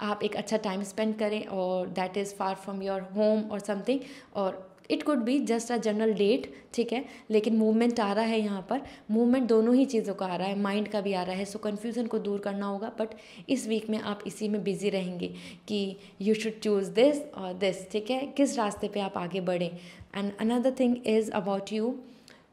आप एक अच्छा टाइम स्पेंड करें और that is far from your home और समथिंग, और it could be just a general date, ठीक है। लेकिन मूवमेंट आ रहा है यहाँ पर, मूवमेंट दोनों ही चीज़ों का आ रहा है, माइंड का भी आ रहा है। सो कन्फ्यूज़न को दूर करना होगा, बट इस वीक में आप इसी में बिजी रहेंगे कि यू शुड चूज़ दिस और दिस, ठीक है, किस रास्ते पे आप आगे बढ़ें। And another thing is about you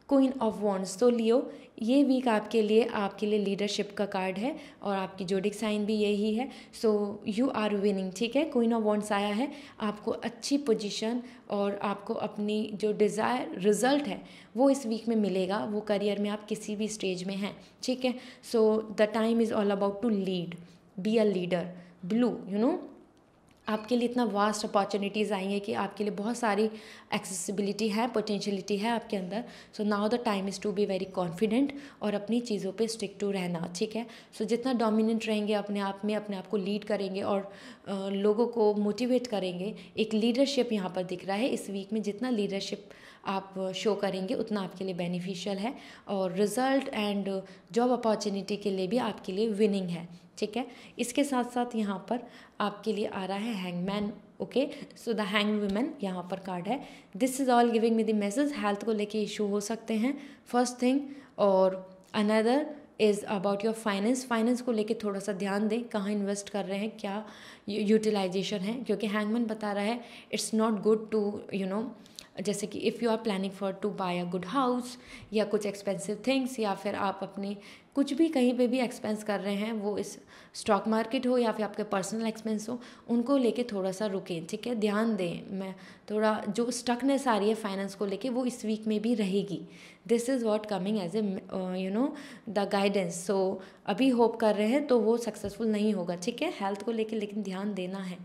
queen of wands. तो लियो, ये वीक आपके लिए लीडरशिप का कार्ड है और आपकी जोडिक साइन भी यही है। सो यू आर विनिंग, ठीक है। क्वीन ऑफ वॉन्ड्स आया है, आपको अच्छी पोजीशन और आपको अपनी जो डिज़ायर रिजल्ट है वो इस वीक में मिलेगा। वो करियर में आप किसी भी स्टेज में हैं, ठीक है। So the time is all about to lead, be a leader. Blue आपके लिए इतना वास्ट अपॉर्चुनिटीज़ आई हैं कि आपके लिए बहुत सारी एक्सेसिबिलिटी है, पोटेंशियलिटी है आपके अंदर। So now the time is to be very confident और अपनी चीज़ों पे स्टिक टू रहना, ठीक है। सो जितना डोमिनेंट रहेंगे अपने आप में, अपने आप को लीड करेंगे और लोगों को मोटिवेट करेंगे, एक लीडरशिप यहाँ पर दिख रहा है इस वीक में। जितना लीडरशिप आप शो करेंगे उतना आपके लिए बेनिफिशियल है और रिजल्ट एंड जॉब अपॉर्चुनिटी के लिए भी आपके लिए विनिंग है, ठीक है। इसके साथ साथ यहाँ पर आपके लिए आ रहा है hangman, okay. So the hang women यहाँ पर कार्ड है। This is all giving me the message, health को लेके इशू हो सकते हैं फर्स्ट थिंग, और another is about your finance को लेके थोड़ा सा ध्यान दें, कहाँ इन्वेस्ट कर रहे हैं, क्या यूटिलाइजेशन है, क्योंकि हैंगमैन बता रहा है इट्स नॉट गुड टू जैसे कि if you are planning for to buy a good house या कुछ एक्सपेंसिव थिंग्स, या फिर आप अपने कुछ भी कहीं पे भी एक्सपेंस कर रहे हैं, वो इस स्टॉक मार्केट हो या फिर आपके पर्सनल एक्सपेंस हो, उनको लेके थोड़ा सा रुकें, ठीक है, ध्यान दें। मैं थोड़ा जो स्टकनेस आ रही है फाइनेंस को लेके वो इस वीक में भी रहेगी। This is what coming as a the guidance. So अभी होप कर रहे हैं तो वो सक्सेसफुल नहीं होगा, ठीक है। हेल्थ को लेके लेकिन ध्यान देना है।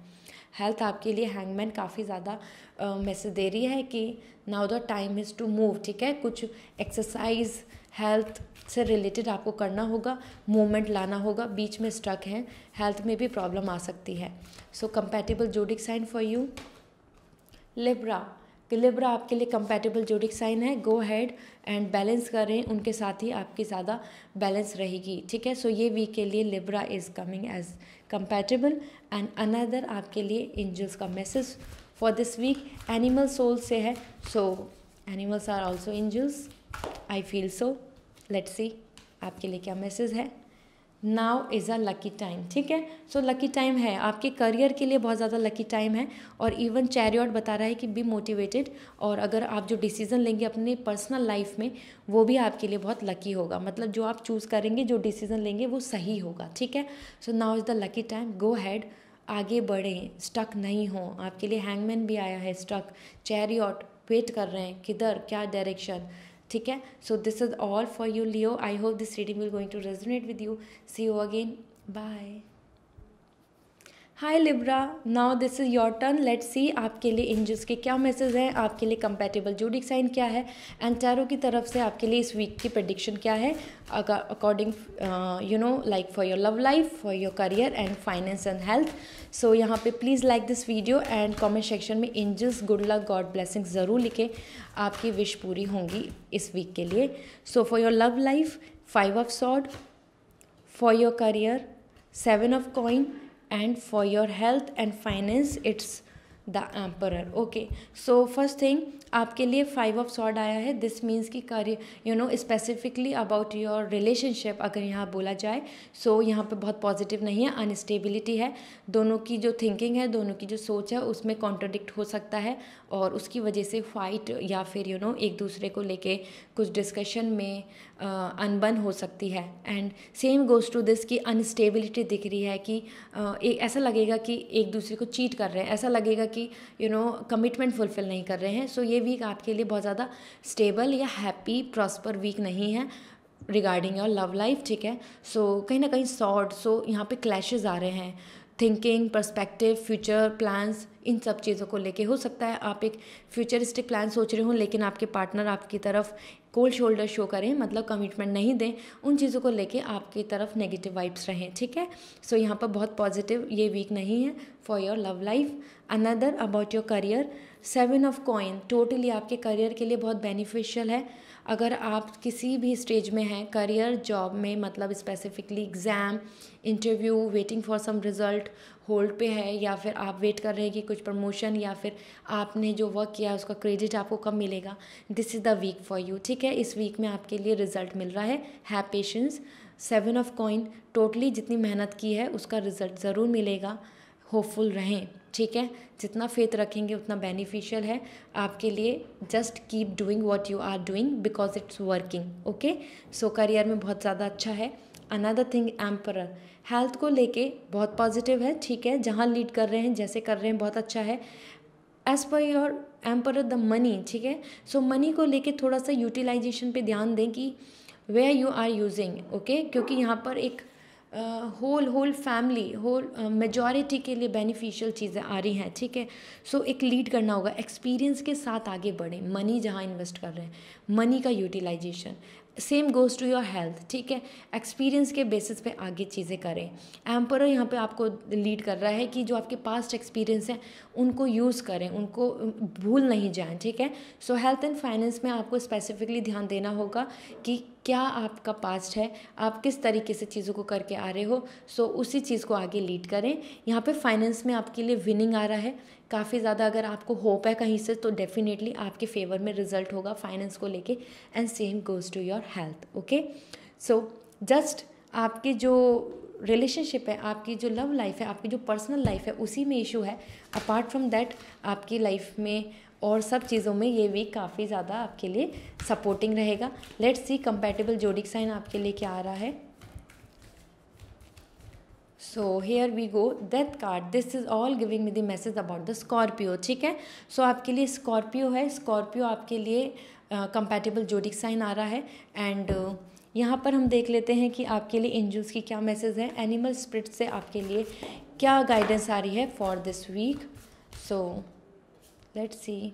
हेल्थ आपके लिए हैंगमैन काफ़ी ज़्यादा मैसेज दे रही है कि now the time is to move, ठीक है। कुछ एक्सरसाइज हेल्थ से रिलेटेड आपको करना होगा, मूवमेंट लाना होगा, बीच में स्ट्रक है, हेल्थ में भी प्रॉब्लम आ सकती है। So compatible zodiac sign for you Libra, कि लिब्रा आपके लिए कंपैटिबल जोडिक साइन है, गो हेड एंड बैलेंस करें, उनके साथ ही आपकी ज़्यादा बैलेंस रहेगी, ठीक है। सो ये वीक के लिए Libra is coming as compatible. And another आपके लिए एंजल्स का message for this week animal soul से है, so animals are also angels, I feel so. Let's see आपके लिए क्या मैसेज है। Now is a lucky time, ठीक है। सो लकी टाइम है आपके करियर के लिए, बहुत ज़्यादा लकी टाइम है। और इवन चैरियट बता रहा है कि बी मोटिवेटेड, और अगर आप जो डिसीजन लेंगे अपने पर्सनल लाइफ में वो भी आपके लिए बहुत लकी होगा, मतलब जो आप चूज़ करेंगे, जो डिसीजन लेंगे वो सही होगा, ठीक है। So now is the lucky time, go had, आगे बढ़ें, स्टक नहीं हो। आपके लिए हैंगमैन भी आया है, स्टक, चैरियट, वेट कर रहे हैं किधर, क्या डायरेक्शन, ठीक है। So this is all for you Leo, I hope this reading will going to resonate with you, see you again, bye. Hi Libra, now this is your turn, let's see आपके लिए एंजल्स के क्या मैसेज हैं, आपके लिए कंपैटिबल जोडिक साइन क्या है, एंड टैरो की तरफ से आपके लिए इस वीक की प्रेडिक्शन क्या है according you know like for your love life, for your career and finance and health. So यहाँ पे please like this video and comment section में angels good luck god blessing ज़रूर लिखें, आपकी विश पूरी होंगी इस वीक के लिए। So for your love life 5 of sword, for your career 7 of coin, and for your health and finance it's the emperor, okay। so first thing आपके लिए 5 ऑफ सॉर्ड आया है, दिस मीन्स कि career you know specifically about your relationship अगर यहाँ बोला जाए, सो यहाँ पे बहुत पॉजिटिव नहीं है, अनस्टेबिलिटी है, दोनों की जो थिंकिंग है, दोनों की जो सोच है उसमें कॉन्ट्रडिक्ट हो सकता है, और उसकी वजह से फाइट या फिर यू नो एक दूसरे को लेके कुछ डिस्कशन में अनबन हो सकती है। And same goes to this की अनस्टेबिलिटी दिख रही है कि ऐसा लगेगा कि एक दूसरे को चीट कर रहे हैं, ऐसा लगेगा कि यू नो कमिटमेंट फुलफिल नहीं कर रहे हैं। सो ये वीक आपके लिए बहुत ज़्यादा स्टेबल या हैप्पी प्रॉस्पर वीक नहीं है रिगार्डिंग योर लव लाइफ, ठीक है। सो कहीं ना कहीं सॉर्ट, सो यहाँ पे क्लैशेस आ रहे हैं, थिंकिंग, पर्सपेक्टिव, फ्यूचर प्लान्स, इन सब चीज़ों को लेके हो सकता है आप एक फ्यूचरिस्टिक प्लान सोच रहे हो, लेकिन आपके पार्टनर आपकी तरफ कोल्ड शोल्डर शो करें, मतलब कमिटमेंट नहीं दें, उन चीज़ों को लेके आपकी तरफ नेगेटिव वाइब्स रहें, ठीक है। सो यहाँ पर बहुत पॉजिटिव ये वीक नहीं है for your love life. Another about your career 7 of coin, totally आपके करियर के लिए बहुत बेनिफिशियल है। अगर आप किसी भी स्टेज में हैं करियर जॉब में, मतलब specifically exam, interview, waiting for some result, hold पे है, या फिर आप वेट कर रहे हैं कि कुछ प्रमोशन या फिर आपने जो वर्क किया है उसका क्रेडिट आपको कब मिलेगा, this is the week for you, ठीक है। इस वीक में आपके लिए रिजल्ट मिल रहा है, have patience. 7 of coin, totally जितनी मेहनत की है उसका रिजल्ट ज़रूर मिलेगा, होपफुल रहें, ठीक है। जितना फेथ रखेंगे उतना बेनिफिशियल है आपके लिए, just keep doing what you are doing because it's working, okay. So career में बहुत ज़्यादा अच्छा है। अनदर थिंग एम्परर, हेल्थ को लेके बहुत पॉजिटिव है, ठीक है, जहाँ लीड कर रहे हैं, जैसे कर रहे हैं बहुत अच्छा है। As per your emperor the money, ठीक है। सो मनी को लेके थोड़ा सा यूटिलाइजेशन पे ध्यान दें कि where you are using, okay, क्योंकि यहाँ पर एक होल फैमिली, होल मेजॉरिटी के लिए बेनिफिशियल चीज़ें आ रही हैं, ठीक है। सो एक लीड करना होगा, एक्सपीरियंस के साथ आगे बढ़ें, मनी जहाँ इन्वेस्ट कर रहे हैं, मनी का utilisation. Same goes to your health, ठीक है, एक्सपीरियंस के बेसिस पे आगे चीज़ें करें। एम्परर यहाँ पे आपको लीड कर रहा है कि जो आपके पास्ट एक्सपीरियंस हैं उनको यूज़ करें, उनको भूल नहीं जाएं, ठीक है। सो हेल्थ एंड फाइनेंस में आपको स्पेसिफिकली ध्यान देना होगा कि क्या आपका पास्ट है, आप किस तरीके से चीज़ों को करके आ रहे हो, सो उसी चीज़ को आगे लीड करें। यहाँ पे फाइनेंस में आपके लिए विनिंग आ रहा है काफ़ी ज़्यादा, अगर आपको होप है कहीं से तो डेफिनेटली आपके फेवर में रिजल्ट होगा फाइनेंस को लेके। And same goes to your health, okay. So just आपकी जो रिलेशनशिप है, आपकी जो लव लाइफ है, आपकी जो पर्सनल लाइफ है, उसी में इशू है। अपार्ट फ्रॉम दैट आपकी लाइफ में और सब चीज़ों में ये वीक काफ़ी ज़्यादा आपके लिए सपोर्टिंग रहेगा। Let's see compatible zodiac sign आपके लिए क्या आ रहा है। So here we go, death card, this is all giving me the message about the Scorpio, ठीक है। सो आपके लिए स्कॉर्पियो है, स्कॉर्पियो आपके लिए कंपैटिबल जोडिक साइन आ रहा है। एंड यहाँ पर हम देख लेते हैं कि आपके लिए एंजल्स की क्या मैसेज है, एनिमल स्पिरिट से आपके लिए क्या गाइडेंस आ रही है for this week. So let's see,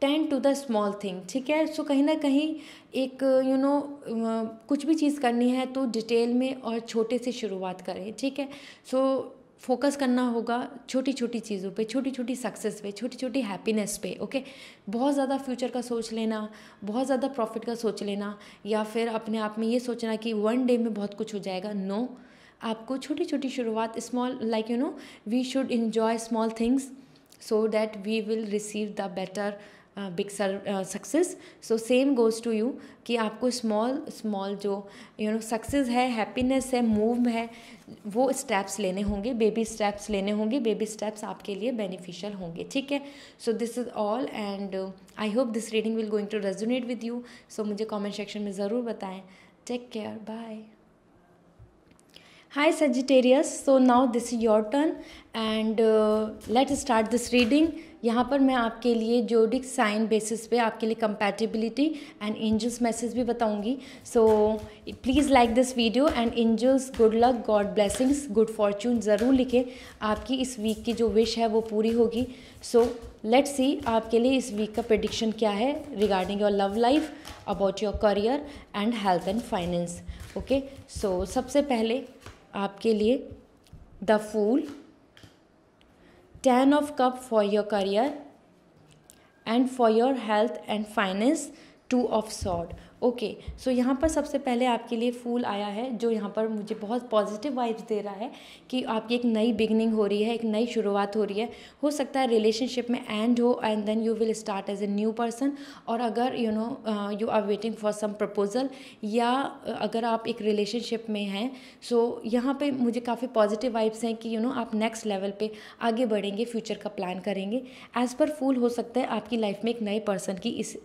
tend to the small thing, ठीक है। सो कहीं ना कहीं एक यू नो कुछ भी चीज़ करनी है तो डिटेल में और छोटे से शुरुआत करें, ठीक है। सो फोकस करना होगा छोटी छोटी चीज़ों पे, छोटी छोटी सक्सेस पे, छोटी छोटी हैप्पीनेस पे। ओके, बहुत ज़्यादा फ्यूचर का सोच लेना, बहुत ज़्यादा प्रॉफिट का सोच लेना, या फिर अपने आप में ये सोचना कि वन डे में बहुत कुछ हो जाएगा, नो। आपको छोटी छोटी शुरुआत, small, like we should enjoy small things so that we will receive the better big success. So same goes to you कि आपको स्मॉल स्मॉल जो सक्सेस है, हैप्पीनेस है, मूव है, वो स्टेप्स लेने होंगे, बेबी स्टेप्स लेने होंगे। बेबी स्टेप्स आपके लिए बेनिफिशियल होंगे, ठीक है। So this is all and I hope this reading will going to resonate with you. सो मुझे कमेंट सेक्शन में ज़रूर बताएं। Take care, bye. Hi Sagittarius, so now this is your turn and let's start this reading। यहाँ पर मैं आपके लिए जोडिक साइन बेसिस पे आपके लिए कंपैटिबिलिटी एंड एंजल्स मैसेज भी बताऊंगी। So please like this video and angels good luck, God blessings, good fortune ज़रूर लिखें। आपकी इस वीक की जो विश है वो पूरी होगी। सो लेट्स सी आपके लिए इस वीक का प्रेडिक्शन क्या है regarding your love life, about your career and health and finance. Okay, so सबसे पहले आपके लिए the fool, 10 of cup for your career and for your health and finance, 2 of sword। Okay, सो यहाँ पर सबसे पहले आपके लिए फूल आया है जो यहाँ पर मुझे बहुत पॉजिटिव वाइब्स दे रहा है कि आपकी एक नई बिगनिंग हो रही है, एक नई शुरुआत हो रही है। हो सकता है रिलेशनशिप में एंड हो and then you will start as a new person, और अगर you are waiting for some proposal, या अगर आप एक रिलेशनशिप में हैं, सो यहाँ पे मुझे काफ़ी पॉजिटिव वाइब्स हैं कि आप नेक्स्ट लेवल पे आगे बढ़ेंगे, फ्यूचर का प्लान करेंगे। एज़ पर फूल हो सकता है आपकी लाइफ में एक नए पर्सन की इस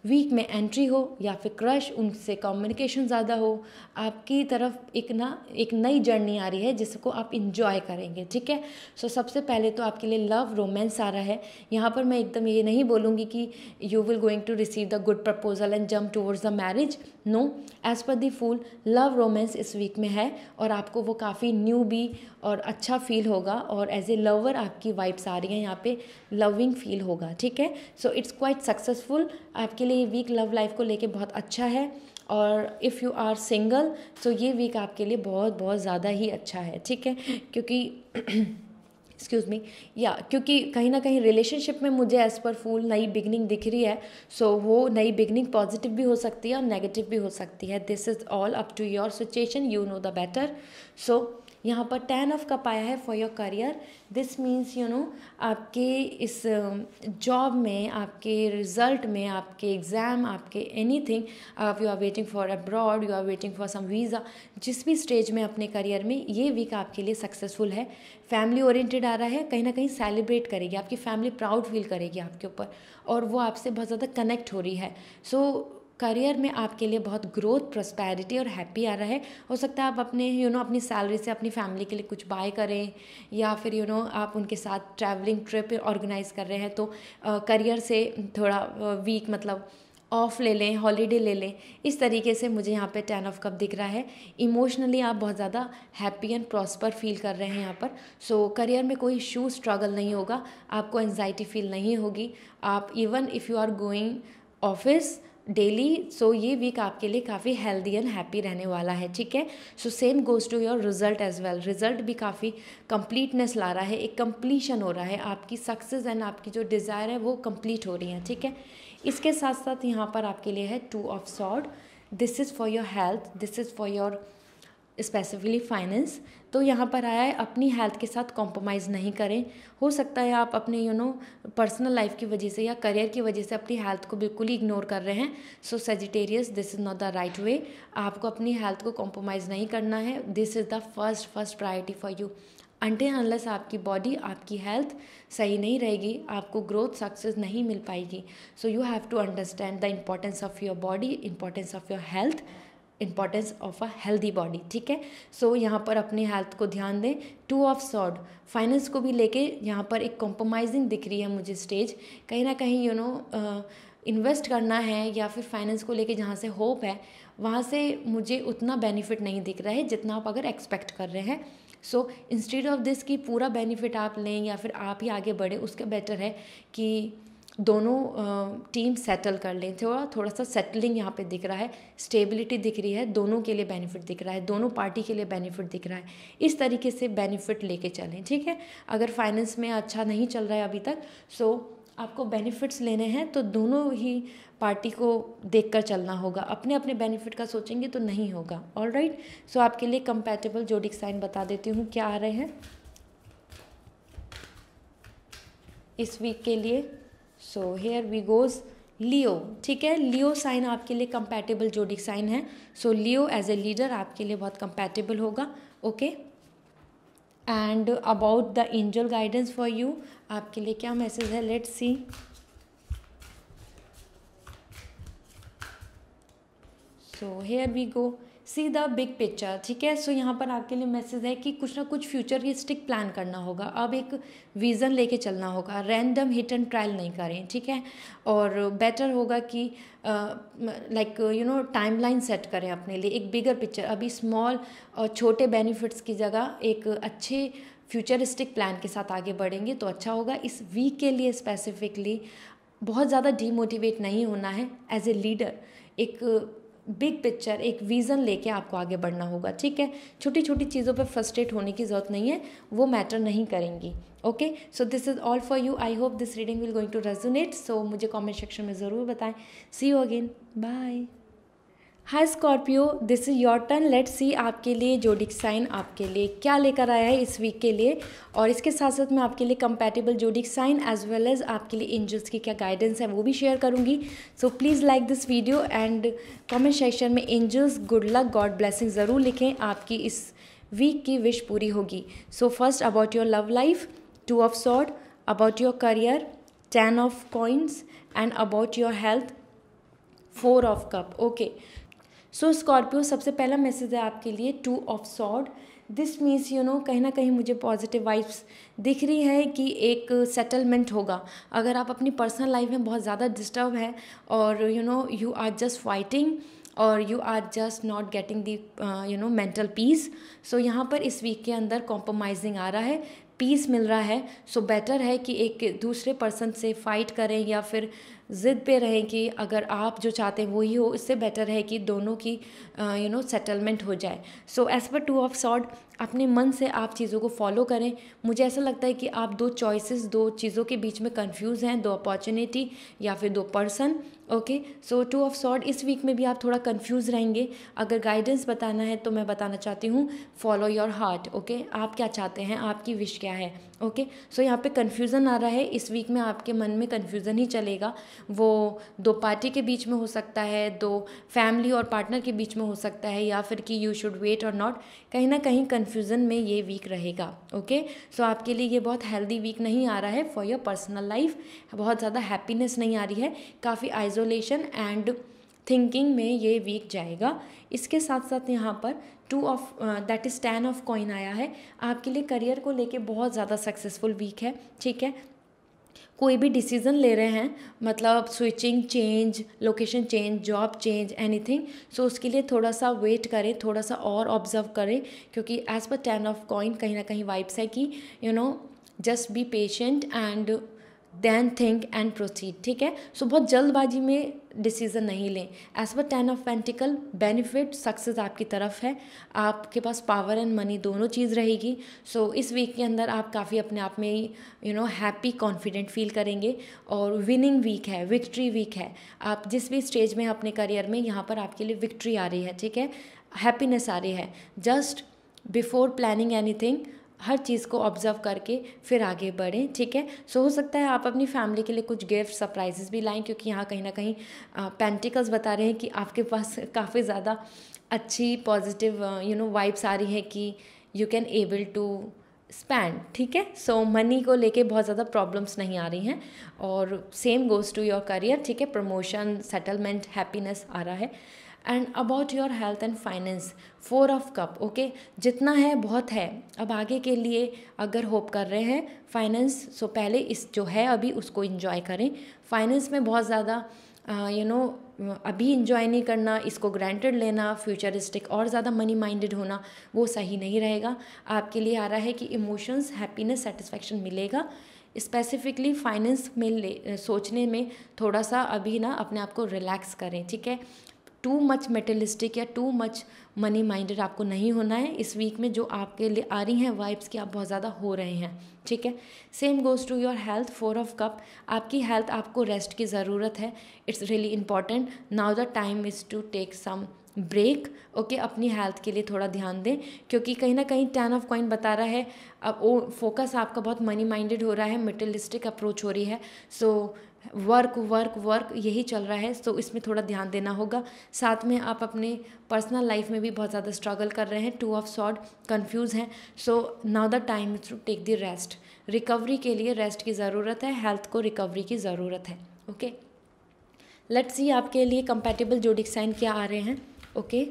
वीक में एंट्री हो, या फिर क्रश, उनसे कम्युनिकेशन ज़्यादा हो, आपकी तरफ एक नई जर्नी आ रही है जिसको आप इंजॉय करेंगे, ठीक है। सो सबसे पहले तो आपके लिए लव रोमांस आ रहा है। यहाँ पर मैं एकदम ये नहीं बोलूँगी कि you will going to receive the good proposal and jump towards the marriage, no. As per the fool, love romance इस वीक में है और आपको वो काफ़ी न्यू भी और अच्छा फील होगा, और एज ए लवर आपकी वाइब्स आ रही हैं यहाँ पे, लविंग फील होगा, ठीक है। So it's quite successful. आपके लिए ये वीक लव लाइफ को लेके बहुत अच्छा है, और if you are single so ये वीक आपके लिए बहुत बहुत ज़्यादा ही अच्छा है, ठीक है। क्योंकि एक्सक्यूज़ मी, क्योंकि कहीं ना कहीं रिलेशनशिप में मुझे एज़ पर फूल नई बिगनिंग दिख रही है। सो वो नई बिगनिंग पॉजिटिव भी हो सकती है और नेगेटिव भी हो सकती है। This is all up to your situation, you know the better. So यहाँ पर 10 ऑफ कप आया है for your career. This means आपके इस जॉब में, आपके रिजल्ट में, आपके एग्ज़ाम, आपके एनीथिंग, आप you are waiting for abroad, you are waiting for some visa, जिस भी स्टेज में अपने करियर में, ये वीक आपके लिए सक्सेसफुल है। फैमिली ओरिएंटेड आ रहा है, कहीं ना कहीं सेलिब्रेट करेगी, आपकी फैमिली प्राउड फील करेगी आपके ऊपर, और वो आपसे बहुत ज़्यादा कनेक्ट हो रही है। सो करियर में आपके लिए बहुत ग्रोथ, प्रॉस्पेरिटी और हैप्पी आ रहा है। हो सकता है आप अपने अपनी सैलरी से अपनी फैमिली के लिए कुछ बाय करें, या फिर आप उनके साथ ट्रैवलिंग ट्रिप ऑर्गेनाइज कर रहे हैं, तो करियर से थोड़ा वीक मतलब ऑफ ले लें, हॉलीडे ले लें। इस तरीके से मुझे यहाँ पे 10 ऑफ कप दिख रहा है। इमोशनली आप बहुत ज़्यादा हैप्पी एंड प्रॉस्पर फील कर रहे हैं यहाँ पर। सो करियर में कोई इशू, स्ट्रगल नहीं होगा, आपको एंजाइटी फील नहीं होगी। आप even if you are going office daily, so ये वीक आपके लिए काफ़ी हेल्दी एंड हैप्पी रहने वाला है, ठीक है। So same goes to your result as well. Result भी काफ़ी कंप्लीटनेस ला रहा है, एक कंप्लीशन हो रहा है, आपकी सक्सेस एंड आपकी जो डिज़ायर है वो कंप्लीट हो रही है, ठीक है। इसके साथ साथ यहाँ पर आपके लिए है 2 of sword. This is for your health, this is for your specifically finance. तो यहाँ पर आया है अपनी हेल्थ के साथ कॉम्प्रोमाइज़ नहीं करें। हो सकता है आप अपने पर्सनल लाइफ की वजह से या करियर की वजह से अपनी हेल्थ को बिल्कुल ही इग्नोर कर रहे हैं। So Sagittarius, this is not the right way. आपको अपनी हेल्थ को कॉम्प्रोमाइज़ नहीं करना है। This is the first priority for you. Until unless आपकी बॉडी, आपकी हेल्थ सही नहीं रहेगी, आपको ग्रोथ, सक्सेस नहीं मिल पाएगी। So you have to understand the importance of your body, importance of your health, importance of a healthy body, ठीक है। सो यहाँ पर अपनी हेल्थ को ध्यान दें। 2 ऑफ सॉर्ड, फाइनेंस को भी लेके यहाँ पर एक कॉम्प्रोमाइजिंग दिख रही है मुझे स्टेज। कहीं ना कहीं इन्वेस्ट करना है, या फिर फाइनेंस को लेके जहाँ से होप है वहाँ से मुझे उतना बेनिफिट नहीं दिख रहा है जितना आप अगर एक्सपेक्ट कर रहे हैं। सो इंस्टेड ऑफ दिस कि पूरा बेनिफिट आप लें या फिर आप ही आगे बढ़े, उसके बेटर है कि दोनों टीम सेटल कर लें। थोड़ा सा सेटलिंग यहाँ पे दिख रहा है, स्टेबिलिटी दिख रही है, दोनों के लिए बेनिफिट दिख रहा है, दोनों पार्टी के लिए बेनिफिट दिख रहा है। इस तरीके से बेनिफिट लेके चलें, ठीक है। अगर फाइनेंस में अच्छा नहीं चल रहा है अभी तक, सो आपको बेनिफिट्स लेने हैं तो दोनों ही पार्टी को देखकर चलना होगा। अपने अपने बेनिफिट का सोचेंगे तो नहीं होगा। ऑलराइट, सो आपके लिए कंपैटिबल जोडिक साइन बता देती हूँ क्या आ रहे हैं इस वीक के लिए। सो हेयर वी गोज लियो, ठीक है। लियो साइन आपके लिए कंपैटिबल जोडिक साइन है। सो लियो एज ए लीडर आपके लिए बहुत कंपैटिबल होगा, okay. And about the angel guidance for you, आपके लिए क्या मैसेज है, let's see. So here we go, see the big picture, ठीक है। सो यहाँ पर आपके लिए मैसेज है कि कुछ ना कुछ फ्यूचरिस्टिक प्लान करना होगा। अब एक विज़न लेके चलना होगा, रैंडम हिट एंड ट्रायल नहीं करें, ठीक है। और बेटर होगा कि लाइक टाइमलाइन सेट करें अपने लिए, एक बिगर पिक्चर। अभी स्मॉल और छोटे बेनिफिट्स की जगह एक अच्छे फ्यूचरिस्टिक प्लान के साथ आगे बढ़ेंगे तो अच्छा होगा। इस वीक के लिए स्पेसिफिकली बहुत ज़्यादा डीमोटिवेट नहीं होना है। एज ए लीडर एक बिग पिक्चर, एक विज़न लेके आपको आगे बढ़ना होगा, ठीक है। छोटी छोटी चीज़ों पर फ्रस्ट्रेट होने की ज़रूरत नहीं है, वो मैटर नहीं करेंगी, okay. So this is all for you. I hope this reading will going to resonate. So मुझे कमेंट सेक्शन में ज़रूर बताएं। See you again, bye. Hi Scorpio, this is your turn. Let's see आपके लिए जोडिक साइन आपके लिए क्या लेकर आया है इस वीक के लिए। और इसके साथ साथ मैं आपके लिए compatible zodiac sign as well as आपके लिए एंजल्स की क्या गाइडेंस है वो भी शेयर करूंगी। So please like this video and comment section में angels good luck god blessing ज़रूर लिखें। आपकी इस वीक की विश पूरी होगी। So first about your love life, 2 of sword, about your career, 10 of coins and about your health, 4 of cup, okay. So Scorpio, सबसे पहला मैसेज है आपके लिए 2 ऑफ सॉर्ड। दिस मीन्स कहीं ना कहीं मुझे पॉजिटिव वाइब्स दिख रही है कि एक सेटलमेंट होगा। अगर आप अपनी पर्सनल लाइफ में बहुत ज़्यादा डिस्टर्ब है और यू आर जस्ट फाइटिंग और you are just not getting the mental peace, so यहाँ पर इस वीक के अंदर कॉम्प्रोमाइजिंग आ रहा है, पीस मिल रहा है। सो बेटर है कि एक दूसरे पर्सन से फाइट करें या फिर ज़िद पे रहें कि अगर आप जो चाहते हैं वही हो। इससे बेटर है कि दोनों की सेटलमेंट हो जाए। So as per 2 of sword, अपने मन से आप चीज़ों को फॉलो करें। मुझे ऐसा लगता है कि आप 2 चॉइसेस, 2 चीज़ों के बीच में कंफ्यूज हैं, 2 अपॉर्चुनिटी या फिर 2 person, okay. So 2 of sword, इस वीक में भी आप थोड़ा कंफ्यूज रहेंगे। अगर गाइडेंस बताना है तो मैं बताना चाहती हूँ फॉलो योर हार्ट, ओके। आप क्या चाहते हैं, आपकी विश क्या है, ओके। सो यहाँ पे कन्फ्यूज़न आ रहा है। इस वीक में आपके मन में कन्फ्यूज़न ही चलेगा। वो 2 पार्टी के बीच में हो सकता है, 2 फैमिली और पार्टनर के बीच में हो सकता है, या फिर कि यू शुड वेट और नॉट, कहीं ना कहीं कन्फ्यूज़न में ये वीक रहेगा, ओके। सो आपके लिए ये बहुत हेल्दी वीक नहीं आ रहा है फॉर योर पर्सनल लाइफ। बहुत ज़्यादा हैप्पीनेस नहीं आ रही है, काफ़ी आइसोलेशन एंड थिंकिंग में ये वीक जाएगा। इसके साथ साथ यहाँ पर 2 of that is 10 of coin आया है। आपके लिए करियर को लेके बहुत ज़्यादा सक्सेसफुल वीक है, ठीक है। कोई भी डिसीज़न ले रहे हैं, मतलब switching, change, location change, job change, anything, so उसके लिए थोड़ा सा वेट करें, थोड़ा सा और ऑब्जर्व करें, क्योंकि एज पर 10 ऑफ कॉइन कहीं ना कहीं वाइब्स है कि just be patient and then think and proceed, ठीक है। सो बहुत जल्दबाजी में डिसीज़न नहीं लें। As per 10 of pentacle, benefit, success आपकी तरफ है। आपके पास पावर एंड मनी दोनों चीज़ रहेगी। सो इस वीक के अंदर आप काफ़ी अपने आप में ही हैप्पी, कॉन्फिडेंट फील करेंगे। और विनिंग वीक है, विक्ट्री वीक है। आप जिस भी स्टेज में अपने करियर में, यहाँ पर आपके लिए विक्ट्री आ रही है, ठीक है, हैप्पीनेस आ रही है। जस्ट बिफोर प्लानिंग एनीथिंग, हर चीज़ को ऑब्जर्व करके फिर आगे बढ़ें, ठीक है। सो हो सकता है आप अपनी फैमिली के लिए कुछ गिफ्ट, सरप्राइजेस भी लाएं, क्योंकि यहाँ कहीं ना कहीं पेंटिकल्स बता रहे हैं कि आपके पास काफ़ी ज़्यादा अच्छी पॉजिटिव वाइब्स आ रही है कि you can able to spend, ठीक है। सो मनी को लेके बहुत ज़्यादा प्रॉब्लम्स नहीं आ रही हैं। और same goes to your career, ठीक है। प्रमोशन, सेटलमेंट, हैप्पीनेस आ रहा है। And about your health and finance, 4 of cup, okay. जितना है बहुत है, अब आगे के लिए अगर होप कर रहे हैं फाइनेंस, सो पहले इस जो है अभी उसको इंजॉय करें। फाइनेंस में बहुत ज़्यादा अभी इंजॉय नहीं करना, इसको ग्रांटेड लेना, फ्यूचरिस्टिक और ज़्यादा मनी माइंडेड होना, वो सही नहीं रहेगा। आपके लिए आ रहा है कि इमोशंस, हैप्पीनेस, सेटिस्फैक्शन मिलेगा। स्पेसिफिकली फाइनेंस में सोचने में थोड़ा सा अभी ना अपने आप को रिलैक्स करें, ठीक है। टू मच मेटेलिस्टिक या टू मच मनी माइंडेड आपको नहीं होना है। इस वीक में जो आपके लिए आ रही हैं वाइब्स की आप बहुत ज़्यादा हो रहे हैं, ठीक है। Same goes to your health, 4 of cup, आपकी हेल्थ, आपको रेस्ट की ज़रूरत है। It's really important. Now the time is to take some break, okay. अपनी हेल्थ के लिए थोड़ा ध्यान दें, क्योंकि कहीं ना कहीं 10 ऑफ कॉइन बता रहा है अब वो फोकस आपका बहुत मनी माइंडेड हो रहा है, मटेरियलिस्टिक अप्रोच हो रही है। सो वर्क वर्क वर्क यही चल रहा है, सो इसमें थोड़ा ध्यान देना होगा। साथ में आप अपने पर्सनल लाइफ में भी बहुत ज़्यादा स्ट्रगल कर रहे हैं, 2 ऑफ सॉर्ड, कंफ्यूज हैं। So now the time is to take the rest. Recovery के लिए रेस्ट की ज़रूरत है, हेल्थ को रिकवरी की ज़रूरत है, ओके। लेट्स सी आपके लिए कंपैटिबल जोडिक साइन क्या आ रहे हैं, okay.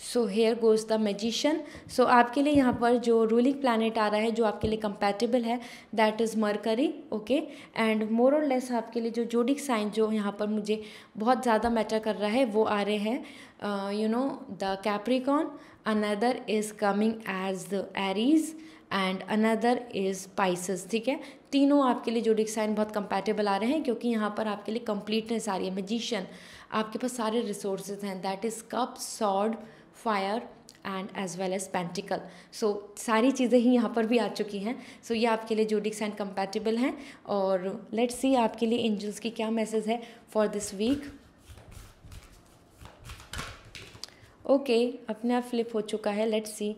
So here goes the magician. So आपके लिए यहाँ पर जो रूलिंग प्लैनेट आ रहा है जो आपके लिए कंपैटिबल है, that is mercury, okay. And more और लेस आपके लिए जो जोडिक साइन जो यहाँ पर मुझे बहुत ज़्यादा मैटर कर रहा है वो आ रहे हैं, you know, the Capricorn, another is coming as the Aries and another is Pisces, ठीक है। तीनों आपके लिए जोडिक साइन बहुत कंपैटिबल आ रहे हैं, क्योंकि यहाँ पर आपके लिए कंप्लीटनेस आ रही है। मैजिशियन, आपके पास सारे रिसोर्सेज हैं, that is cup, sword, fire and as well as pentacle. So सारी चीज़ें ही यहाँ पर भी आ चुकी हैं। सो ये आपके लिए जोडिक साइन कंपैटिबल हैं। और लेट्स सी आपके लिए एंजल्स की क्या मैसेज है फॉर दिस वीक। ओके, अपने आप फ्लिप हो चुका है। Let's C,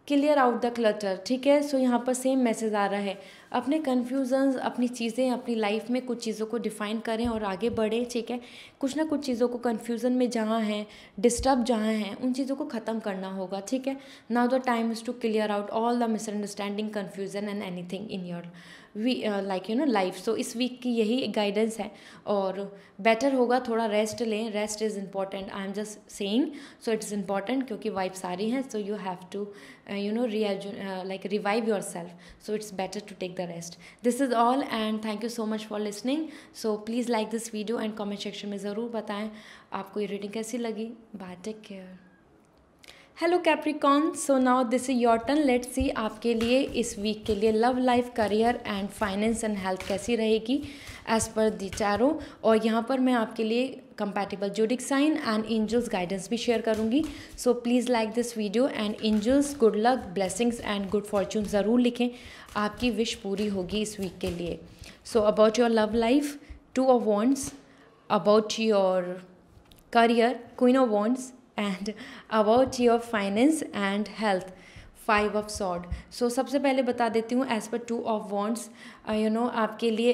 clear out the clutter, ठीक है। सो यहाँ पर सेम मैसेज आ रहा है, अपने कन्फ्यूजन्स, अपनी चीज़ें, अपनी लाइफ में कुछ चीज़ों को डिफ़ाइन करें और आगे बढ़ें, ठीक है। कुछ ना कुछ चीज़ों को कन्फ्यूज़न में जहाँ हैं, डिस्टर्ब जहाँ हैं, उन चीज़ों को ख़त्म करना होगा, ठीक है। Now the time is to clear out all the misunderstanding, confusion and anything in your like you know life. So इस वीक की यही गाइडेंस है। और बेटर होगा थोड़ा रेस्ट लें, rest is important, I am just saying. So it's important क्योंकि वाइब्स आ रही हैं, so you have to you know like revive yourself, so it's better to take the rest. This is all and thank you so much for listening. So please like this video and comment section में ज़रूर बताएं आपको ये रीडिंग कैसी लगी। Bye, take care. Hello Capricorn, so now this is your turn. Let's see आपके लिए इस वीक के लिए love life, career and finance and health कैसी रहेगी एज पर दी टैरो। और यहाँ पर मैं आपके लिए compatible zodiac sign and angels guidance भी शेयर करूँगी। So please like this video and angels good luck, blessings and good fortune ज़रूर लिखें, आपकी विश पूरी होगी इस वीक के लिए। So about your love life, 2 of wands, about your career, queen of wands, and about your finance and health, 5 of sword. So सबसे पहले बता देती हूँ as per 2 of wands, you know आपके लिए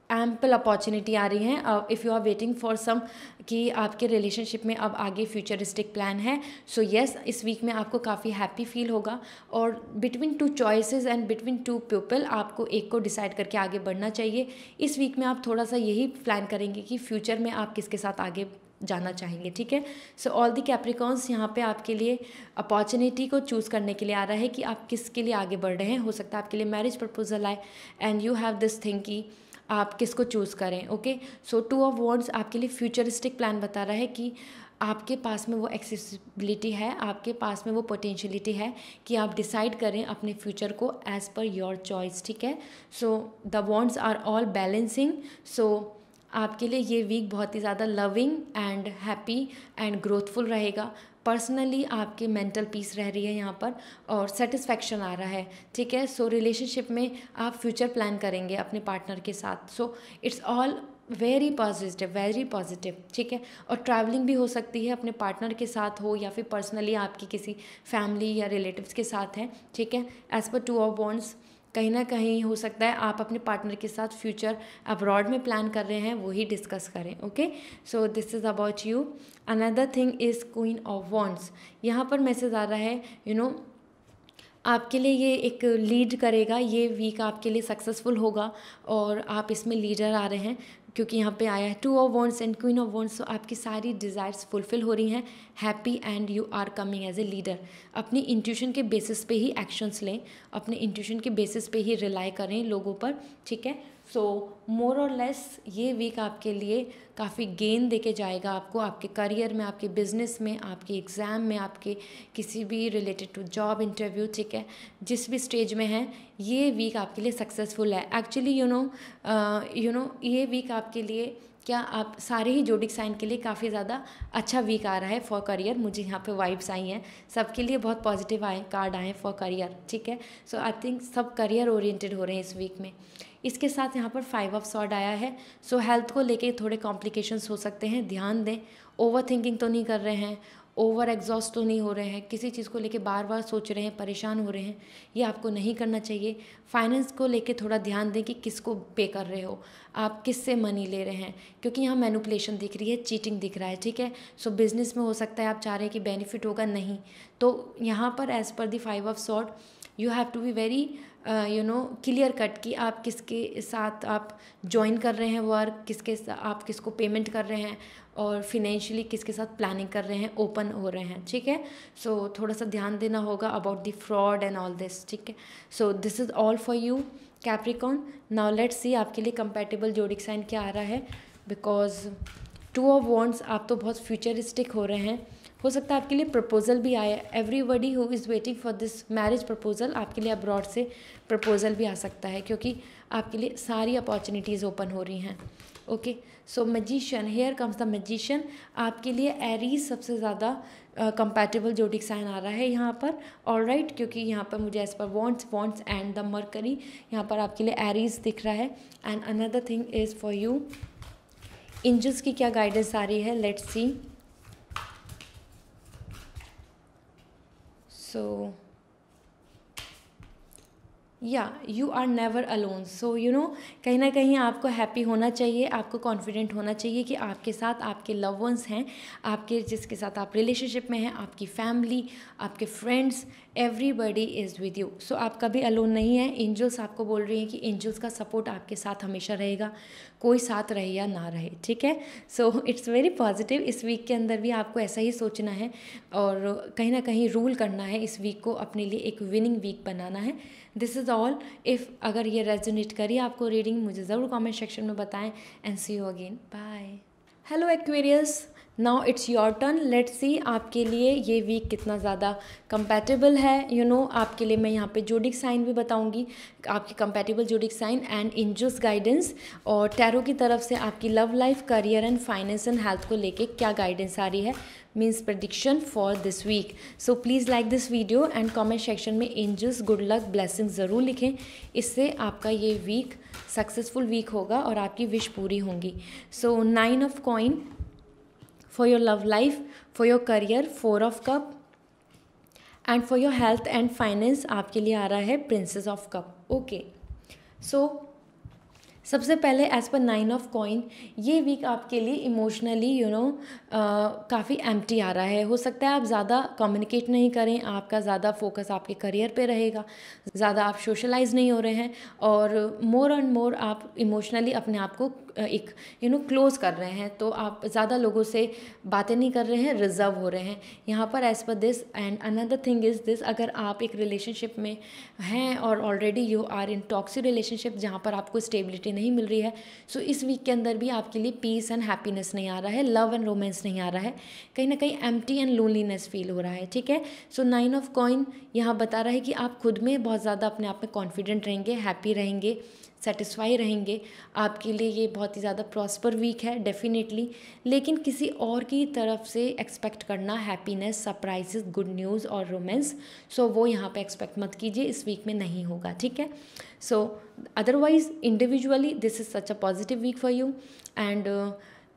एम्पल अपॉर्चुनिटी आ रही हैं। If you are waiting for some कि आपके रिलेशनशिप में अब आगे फ्यूचरिस्टिक प्लान है, सो येस इस वीक में आपको काफ़ी हैप्पी फील होगा। और between 2 choices and between 2 people आपको एक को डिसाइड करके आगे बढ़ना चाहिए। इस वीक में आप थोड़ा सा यही प्लान करेंगे कि फ्यूचर में आप किसके साथ आगे जाना चाहेंगे, ठीक है। सो ऑल द कैप्रिकॉन्स, यहाँ पे आपके लिए अपॉर्चुनिटी को चूज़ करने के लिए आ रहा है कि आप किसके लिए आगे बढ़ रहे हैं। हो सकता है आपके लिए मैरिज प्रपोजल आए and you have this thing कि आप किसको चूज़ करें, ओके। सो 2 ऑफ वॉन्ड्स आपके लिए फ्यूचरिस्टिक प्लान बता रहा है कि आपके पास में वो एक्सेसिबिलिटी है, आपके पास में वो पोटेंशियलिटी है कि आप डिसाइड करें अपने फ्यूचर को एज़ पर योर चॉइस, ठीक है। So the wands are all balancing. So आपके लिए ये वीक बहुत ही ज़्यादा loving and happy and growthful रहेगा। पर्सनली आपकी मेंटल पीस रह रही है यहाँ पर और सेटिस्फैक्शन आ रहा है, ठीक है। सो रिलेशनशिप में आप फ्यूचर प्लान करेंगे अपने पार्टनर के साथ। So it's all very positive, ठीक है। और ट्रैवलिंग भी हो सकती है, अपने पार्टनर के साथ हो या फिर पर्सनली आपकी किसी फैमिली या रिलेटिव्स के साथ हैं, ठीक है। एज़ पर 2 ऑफ वॉन्ड्स कहीं ना कहीं हो सकता है आप अपने पार्टनर के साथ फ्यूचर अब्रॉड में प्लान कर रहे हैं, वही डिस्कस करें, okay. So this is about you. Another thing is queen of wands. यहाँ पर मैसेज आ रहा है, यू नो आपके लिए ये एक लीड करेगा, ये वीक आपके लिए सक्सेसफुल होगा और आप इसमें लीडर आ रहे हैं क्योंकि यहाँ पे आया है 2 of wands and queen of wands. So आपकी सारी डिज़ायर्स फुलफिल हो रही हैं, happy and you are coming as a leader. अपनी इंट्यूशन के बेसिस पे ही एक्शंस लें, अपने इंट्यूशन के बेसिस पे ही रिलाई करें लोगों पर, ठीक है। सो मोर और लेस ये वीक आपके लिए काफ़ी गेन देके जाएगा आपको, आपके करियर में, आपके बिजनेस में, आपके एग्ज़ाम में, आपके किसी भी रिलेटेड टू जॉब इंटरव्यू, ठीक है, जिस भी स्टेज में है ये वीक आपके लिए सक्सेसफुल है। एक्चुअली यू नो ये वीक आपके लिए क्या आप सारे ही जोडिक साइन के लिए काफ़ी ज़्यादा अच्छा वीक आ रहा है फॉर करियर। मुझे यहाँ पे वाइब्स आई हैं, सबके लिए बहुत पॉजिटिव आए कार्ड आए फॉर करियर, ठीक है। सो आई थिंक सब करियर ओरिएंटेड हो रहे हैं इस वीक में। इसके साथ यहाँ पर 5 ऑफ सॉर्ड आया है। सो हेल्थ को लेके थोड़े कॉम्प्लिकेशंस हो सकते हैं, ध्यान दें। ओवर थिंकिंग तो नहीं कर रहे हैं, ओवर एग्जॉस्ट तो नहीं हो रहे हैं, किसी चीज़ को लेके बार बार सोच रहे हैं, परेशान हो रहे हैं, ये आपको नहीं करना चाहिए। फाइनेंस को लेके थोड़ा ध्यान दें कि किसको पे कर रहे हो, आप किससे मनी ले रहे हैं, क्योंकि यहाँ मैनिपुलेशन दिख रही है, चीटिंग दिख रहा है, ठीक है। सो बिजनेस में हो सकता है आप चाह रहे हैं कि बेनिफिट होगा, नहीं, तो यहाँ पर as per the 5 of sword you have to be very clear cut कि आप किसके साथ आप ज्वाइन कर रहे हैं वर्क, आप किसको पेमेंट कर रहे हैं, और फिनेंशियली किसके साथ प्लानिंग कर रहे हैं, ओपन हो रहे हैं, ठीक है। सो थोड़ा सा ध्यान देना होगा about the fraud and all this, ठीक है। So this is all for you Capricorn. Now let's see आपके लिए कंपैटिबल जोडिक साइन क्या आ रहा है, बिकॉज 2 ऑफ वॉन्ड्स, आप तो बहुत फ्यूचरिस्टिक हो रहे हैं, हो सकता है आपके लिए प्रपोजल भी आए। Everybody who is waiting for this marriage proposal, आपके लिए अब्रॉड से प्रपोजल भी आ सकता है, क्योंकि आपके लिए सारी अपॉर्चुनिटीज़ ओपन हो रही हैं। Okay, so magician, here comes the magician, आपके लिए एरीज सबसे ज़्यादा कंपैटिबल जोडिक साइन आ रहा है यहाँ पर, ऑलराइट, क्योंकि यहाँ पर मुझे as per wants and the mercury, यहाँ पर आपके लिए एरीज दिख रहा है। And another thing is for you, angels की क्या गाइडेंस आ रही है, let's see. So you are never alone. So कहीं ना कहीं आपको हैप्पी होना चाहिए, आपको कॉन्फिडेंट होना चाहिए कि आपके साथ आपके लव वंस हैं, आपके जिसके साथ आप रिलेशनशिप में हैं, आपकी फैमिली, आपके friends, everybody is with you. So आप कभी अलोन नहीं हैं। एंजल्स आपको बोल रही हैं कि एंजल्स का सपोर्ट आपके साथ हमेशा रहेगा, कोई साथ रहे या ना रहे, ठीक है। So it's very positive. इस वीक के अंदर भी आपको ऐसा ही सोचना है और कहीं ना कहीं रूल करना है, इस वीक को अपने लिए एक विनिंग वीक बनाना है। This is all. इफ़ अगर ये रेजोनेट करी आपको रीडिंग, मुझे ज़रूर कमेंट सेक्शन में बताएं। And see you again, bye. Hello Aquarius, now it's your turn. Let's see आपके लिए ये वीक कितना ज़्यादा कंपैटिबल है। आपके लिए मैं यहाँ पे जोडिक साइन भी बताऊँगी, आपकी compatible zodiac sign and angels guidance, और टैरो की तरफ से आपकी love life, career and finance and health को लेके क्या गाइडेंस आ रही है, means prediction for this week. So please like this video and comment section में एंजल्स गुड लक ब्लेसिंग्स ज़रूर लिखें। इससे आपका ये वीक सक्सेसफुल वीक होगा और आपकी विश पूरी होंगी। सो 9 of coin for your love life, for your career 4 of cup, and for your health and finance आपके लिए आ रहा है princess of cup। Okay, so सबसे पहले एज पर 9 ऑफ कॉइन, ये वीक आपके लिए इमोशनली काफ़ी एम्प्टी आ रहा है। हो सकता है आप ज़्यादा कम्युनिकेट नहीं करें, आपका ज़्यादा फोकस आपके करियर पे रहेगा, ज़्यादा आप सोशलाइज नहीं हो रहे हैं, और मोर एंड मोर आप इमोशनली अपने आप को एक क्लोज कर रहे हैं, तो आप ज़्यादा लोगों से बातें नहीं कर रहे हैं, रिजर्व हो रहे हैं यहाँ पर as per this. And another thing is this, अगर आप एक रिलेशनशिप में हैं और already you are in toxic relationship जहाँ पर आपको स्टेबिलिटी नहीं मिल रही है, सो इस वीक के अंदर भी आपके लिए पीस एंड हैप्पीनेस नहीं आ रहा है, लव एंड रोमांस नहीं आ रहा है, कहीं ना कहीं एम्प्टी एंड लोनलीनेस फील हो रहा है, ठीक है। सो 9 ऑफ कॉइन यहाँ बता रहा है कि आप खुद में बहुत ज़्यादा अपने आप में कॉन्फिडेंट रहेंगे, हैप्पी रहेंगे, सेटिस्फाई रहेंगे। आपके लिए ये बहुत ही ज़्यादा प्रॉस्पर वीक है डेफिनेटली, लेकिन किसी और की तरफ से एक्सपेक्ट करना हैप्पीनेस, सरप्राइजेस, गुड न्यूज़ और रोमांस, सो वो यहाँ पे एक्सपेक्ट मत कीजिए, इस वीक में नहीं होगा, ठीक है। So otherwise individually this is such a positive week for you. And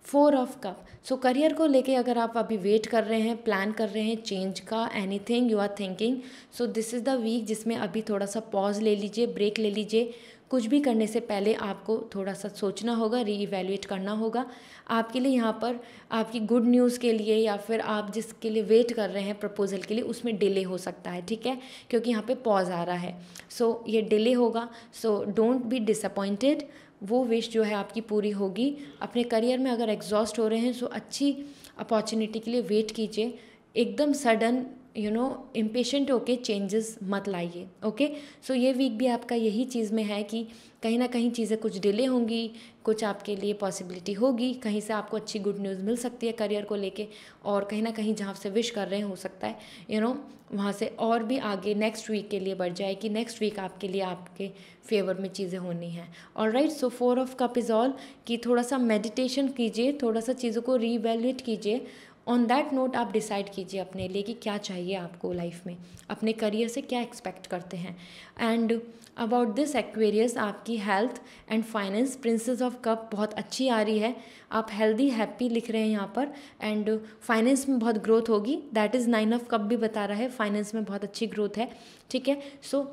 4 of cup, so career को लेके अगर आप अभी वेट कर रहे हैं, प्लान कर रहे हैं चेंज का, anything you are thinking, so this is the week जिसमें अभी थोड़ा सा पॉज ले लीजिए, ब्रेक ले लीजिए। कुछ भी करने से पहले आपको थोड़ा सा सोचना होगा, रीइवैल्यूएट करना होगा। आपके लिए यहाँ पर आपकी गुड न्यूज़ के लिए या फिर आप जिसके लिए वेट कर रहे हैं प्रपोजल के लिए, उसमें डिले हो सकता है, ठीक है, क्योंकि यहाँ पे पॉज आ रहा है, सो ये डिले होगा। सो डोंट बी डिसअपॉइंटेड, वो विश जो है आपकी पूरी होगी। अपने करियर में अगर एग्जॉस्ट हो रहे हैं, सो अच्छी अपॉर्चुनिटी के लिए वेट कीजिए। एकदम सडन इम्पेशेंट होके चेंजेस मत लाइए। ओके, सो ये वीक भी आपका यही चीज़ में है कि कहीं ना कहीं चीज़ें कुछ डिले होंगी, कुछ आपके लिए पॉसिबिलिटी होगी, कहीं से आपको अच्छी गुड न्यूज़ मिल सकती है करियर को लेके, और कहीं ना कहीं जहाँ से विश कर रहे हैं हो सकता है वहाँ से और भी आगे नेक्स्ट वीक के लिए बढ़ जाए कि नेक्स्ट वीक आपके लिए आपके फेवर में चीज़ें होनी हैं। Alright, so 4 of cup is all कि थोड़ा सा मेडिटेशन कीजिए, थोड़ा सा चीज़ों को रीवैल्यूएट कीजिए। ऑन दैट नोट आप डिसाइड कीजिए अपने लिए कि क्या चाहिए आपको लाइफ में, अपने करियर से क्या एक्सपेक्ट करते हैं। एंड अबाउट दिस एक्वेरियस, आपकी health and finance princess of cup बहुत अच्छी आ रही है, आप हेल्दी हैप्पी लिख रहे हैं यहाँ पर, एंड फाइनेंस में बहुत ग्रोथ होगी। दैट इज़ 9 ऑफ कप भी बता रहा है फाइनेंस में बहुत अच्छी ग्रोथ है। ठीक है, सो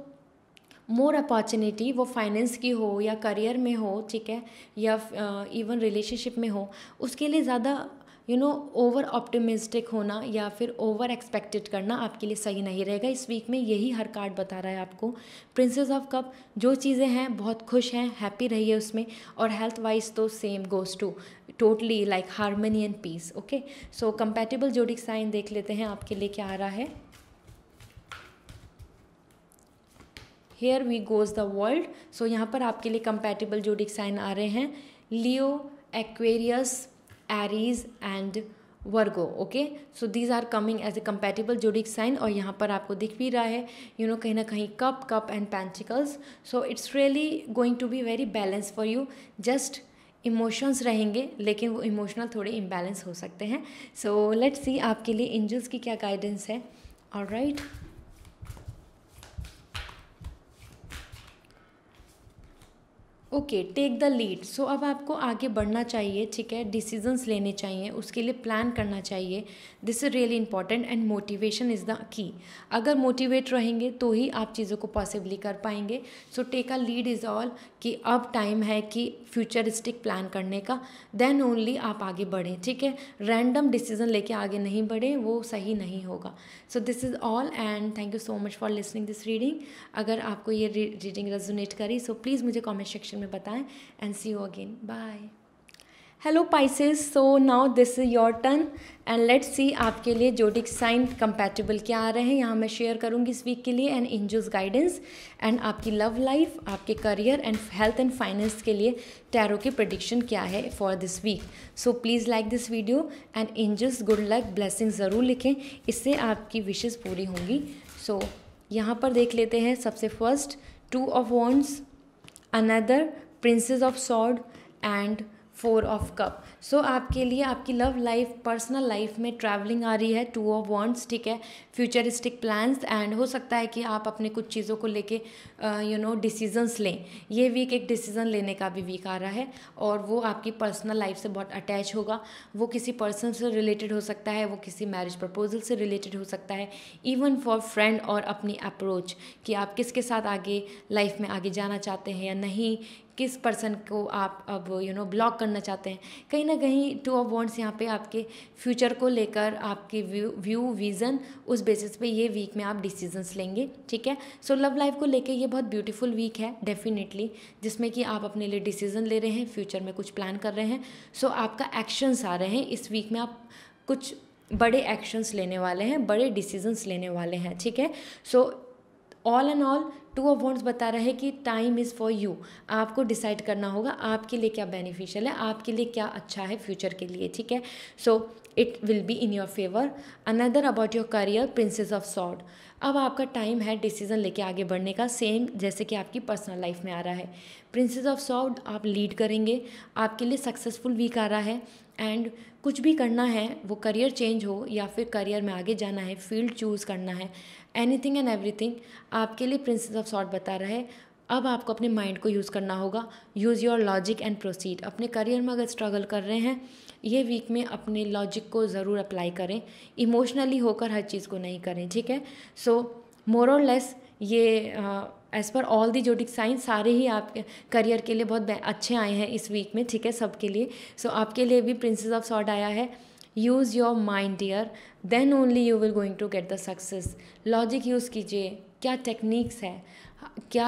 मोर अपॉर्चुनिटी, वो फाइनेंस की हो या करियर में हो, ठीक है, या इवन रिलेशनशिप में हो, उसके लिए ज़्यादा ओवर ऑप्टिमिस्टिक होना या फिर ओवर एक्सपेक्टेड करना आपके लिए सही नहीं रहेगा इस वीक में। यही हर कार्ड बता रहा है आपको। प्रिंसेस ऑफ कप, जो चीज़ें हैं बहुत खुश हैं, हैप्पी रहिए उसमें, और हेल्थ वाइज तो same goes to totally like harmony and peace. Okay, so compatible zodiac sign देख लेते हैं आपके लिए क्या आ रहा है। Here we goes the world, so यहाँ पर आपके लिए कंपैटिबल जोडिक साइन आ रहे हैं, Leo, Aquarius, Aries and Virgo. Okay, so these are coming as a compatible zodiac sign, और यहाँ पर आपको दिख भी रहा है कहीं ना कहीं cup and pentacles. So it's really going to be very balance for you. Just emotions रहेंगे, लेकिन वो इमोशनल थोड़े इम्बैलेंस हो सकते हैं। सो लेट्स सी आपके लिए एंजल्स की क्या गाइडेंस है। Alright, okay, take the lead. So अब आपको आगे बढ़ना चाहिए, ठीक है, डिसीजंस लेने चाहिए, उसके लिए प्लान करना चाहिए। This is really important, and motivation is the की। अगर मोटिवेट रहेंगे तो ही आप चीज़ों को पॉसिबली कर पाएंगे। So take a lead is all कि अब टाइम है कि फ्यूचरिस्टिक प्लान करने का, देन ओनली आप आगे बढ़ें। ठीक है, रैंडम डिसीजन लेके आगे नहीं बढ़ें, वो सही नहीं होगा। So this is all, and thank you so much for listening this reading. अगर आपको ये रीडिंग रेजोनेट करी, सो प्लीज़ मुझे कॉमेंट सेक्शन में बताएं, and see you again, bye. Hello Pisces, so now this is your turn, and let's see आपके लिए जोडिक साइन कंपैटिबल क्या आ रहे हैं। यहाँ मैं शेयर करूँगी इस वीक के लिए एंड एंजल्स गाइडेंस, एंड आपकी लव लाइफ, आपके career and health and finance के लिए टैरो की प्रेडिक्शन क्या है for this week. So please like this video, and angels good luck blessing ज़रूर लिखें, इससे आपकी विशेज़ पूरी होंगी। सो यहाँ पर देख लेते हैं सबसे first 2 of wands, another princess of sword and 4 of cup. So आपके लिए आपकी लव लाइफ, पर्सनल लाइफ में ट्रैवलिंग आ रही है, 2 ऑफ वॉन्ड्स, ठीक है, फ्यूचरिस्टिक प्लान्स, एंड हो सकता है कि आप अपने कुछ चीज़ों को लेके डिसीजंस लें। ये वीक एक डिसीज़न लेने का भी वीक आ रहा है, और वो आपकी पर्सनल लाइफ से बहुत अटैच होगा। वो किसी पर्सन से रिलेटेड हो सकता है, वो किसी मैरिज प्रपोजल से रिलेटेड हो सकता है, इवन फॉर फ्रेंड, और अपनी अप्रोच कि आप किसके साथ आगे लाइफ में आगे जाना चाहते हैं या नहीं, किस पर्सन को आप अब ब्लॉक करना चाहते हैं। कहीं ना कहीं 2 ऑफ वॉन्ड्स यहाँ पे आपके फ्यूचर को लेकर, आपके व्यू विज़न, उस बेसिस पे ये वीक में आप डिसीजंस लेंगे। ठीक है, सो लव लाइफ को लेके ये बहुत ब्यूटीफुल वीक है डेफिनेटली, जिसमें कि आप अपने लिए डिसीजन ले रहे हैं, फ्यूचर में कुछ प्लान कर रहे हैं। सो आपका एक्शंस आ रहे हैं इस वीक में, आप कुछ बड़े एक्शंस लेने वाले हैं, बड़े डिसीजंस लेने वाले हैं। ठीक है, so all and all 2 of wands बता रहा है कि टाइम इज़ फॉर यू। आपको डिसाइड करना होगा आपके लिए क्या बेनिफिशियल है, आपके लिए क्या अच्छा है फ्यूचर के लिए। ठीक है, so it will be in your favour. Another about your career, princess of sword. अब आपका टाइम है डिसीजन लेके आगे बढ़ने का, सेम जैसे कि आपकी पर्सनल लाइफ में आ रहा है। प्रिंसेस ऑफ सॉर्ड, आप लीड करेंगे, आपके लिए सक्सेसफुल वीक आ रहा है, एंड कुछ भी करना है, वो करियर चेंज हो या फिर करियर में आगे जाना है, फील्ड चूज़ करना है, एनीथिंग एंड एवरीथिंग, आपके लिए प्रिंसेस ऑफ सॉर्ड बता रहा है। अब आपको अपने माइंड को यूज़ करना होगा, use your logic and proceed. अपने करियर में अगर स्ट्रगल कर रहे हैं, ये वीक में अपने लॉजिक को ज़रूर अप्लाई करें, इमोशनली होकर हर चीज़ को नहीं करें। ठीक है, सो मोर और लेस ये as per all the जोडिक sign सारे ही आपके करियर के लिए बहुत अच्छे आए हैं इस वीक में। ठीक है, सबके लिए। सो आपके लिए भी प्रिंसेस ऑफ सॉर्ड आया है। Use your mind dear, then only you will going to get the success. Logic use कीजिए, क्या टेक्निक्स है, क्या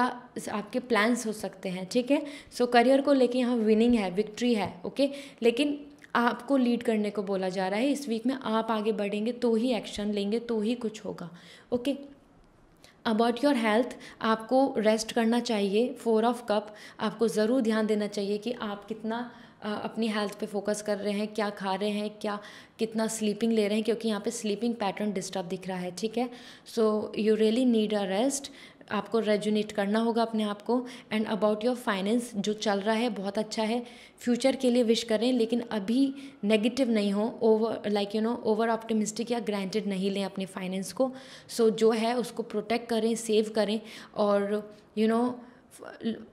आपके प्लान्स हो सकते हैं। ठीक है, सो करियर को लेके यहाँ विनिंग है, विक्ट्री है। ओके, लेकिन आपको लीड करने को बोला जा रहा है इस वीक में। आप आगे बढ़ेंगे तो ही एक्शन लेंगे तो ही कुछ होगा। ओके, अबाउट योर हेल्थ, आपको रेस्ट करना चाहिए। 4 ऑफ कप, आपको ज़रूर ध्यान देना चाहिए कि आप कितना अपनी हेल्थ पे फोकस कर रहे हैं, क्या खा रहे हैं, क्या कितना स्लीपिंग ले रहे हैं, क्योंकि यहाँ पे स्लीपिंग पैटर्न डिस्टर्ब दिख रहा है। ठीक है, so you really need a rest, आपको रेजुनेट करना होगा अपने आप को। एंड अबाउट योर फाइनेंस, जो चल रहा है बहुत अच्छा है, फ्यूचर के लिए विश करें, लेकिन अभी नेगेटिव नहीं हो, ओवर लाइक ओवर ऑप्टिमिस्टिक या ग्रांटेड नहीं लें अपने फाइनेंस को। सो जो है उसको प्रोटेक्ट करें, सेव करें, और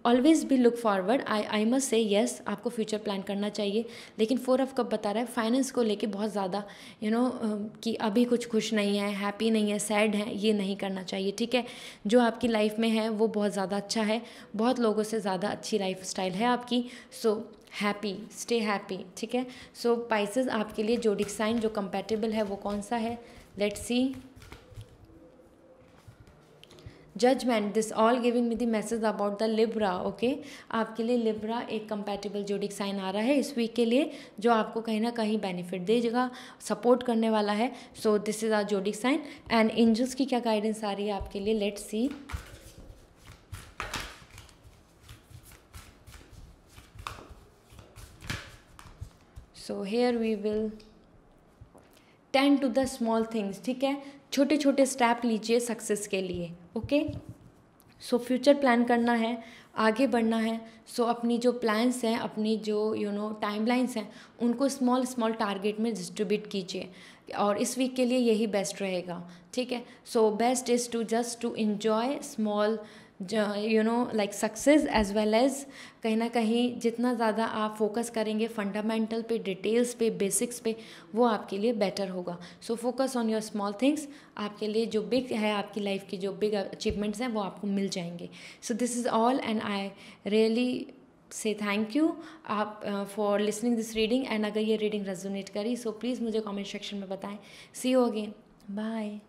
ऑलवेज भी look forward. I must say yes, आपको फ्यूचर प्लान करना चाहिए, लेकिन 4 ऑफ कप बता रहा है फाइनेंस को लेके बहुत ज़्यादा कि अभी कुछ खुश नहीं है, हैप्पी नहीं है, सैड है, ये नहीं करना चाहिए। ठीक है, जो आपकी लाइफ में है वो बहुत ज़्यादा अच्छा है, बहुत लोगों से ज़्यादा अच्छी लाइफ स्टाइल है आपकी। So happy, stay happy. ठीक है, सो पाइसेस, आपके लिए जोडिक साइन जो कंपैटिबल है वो कौन सा है, let's see. Judgement, this all giving me the message about the Libra. Okay, आपके लिए लिब्रा एक कंपैटिबल जोडिक साइन आ रहा है इस वीक के लिए, जो आपको कहीं ना कहीं बेनिफिट देगा, सपोर्ट करने वाला है। So this is our zodiac sign. And angels की क्या गाइडेंस आ रही है आपके लिए, let's see. So here we will tend to the small things. ठीक है, छोटे छोटे स्टेप लीजिए सक्सेस के लिए। ओके, सो फ्यूचर प्लान करना है, आगे बढ़ना है। सो अपनी जो प्लान्स हैं, अपनी जो टाइमलाइंस हैं, उनको स्मॉल स्मॉल टारगेट में डिस्ट्रीब्यूट कीजिए, और इस वीक के लिए यही बेस्ट रहेगा। ठीक है, so best is to just to enjoy small like success as well as, कहीं ना कहीं जितना ज़्यादा आप फोकस करेंगे फंडामेंटल पे, डिटेल्स पे, बेसिक्स पे, वो आपके लिए बेटर होगा। So focus on your small things, आपके लिए जो बिग है, आपकी लाइफ की जो बिग अचीवमेंट्स हैं वो आपको मिल जाएंगे। So this is all, and I really say thank you आप for listening this reading. And अगर ये रीडिंग रेजोनेट करी, सो प्लीज़ मुझे कमेंट सेक्शन में बताएं। See you again, bye.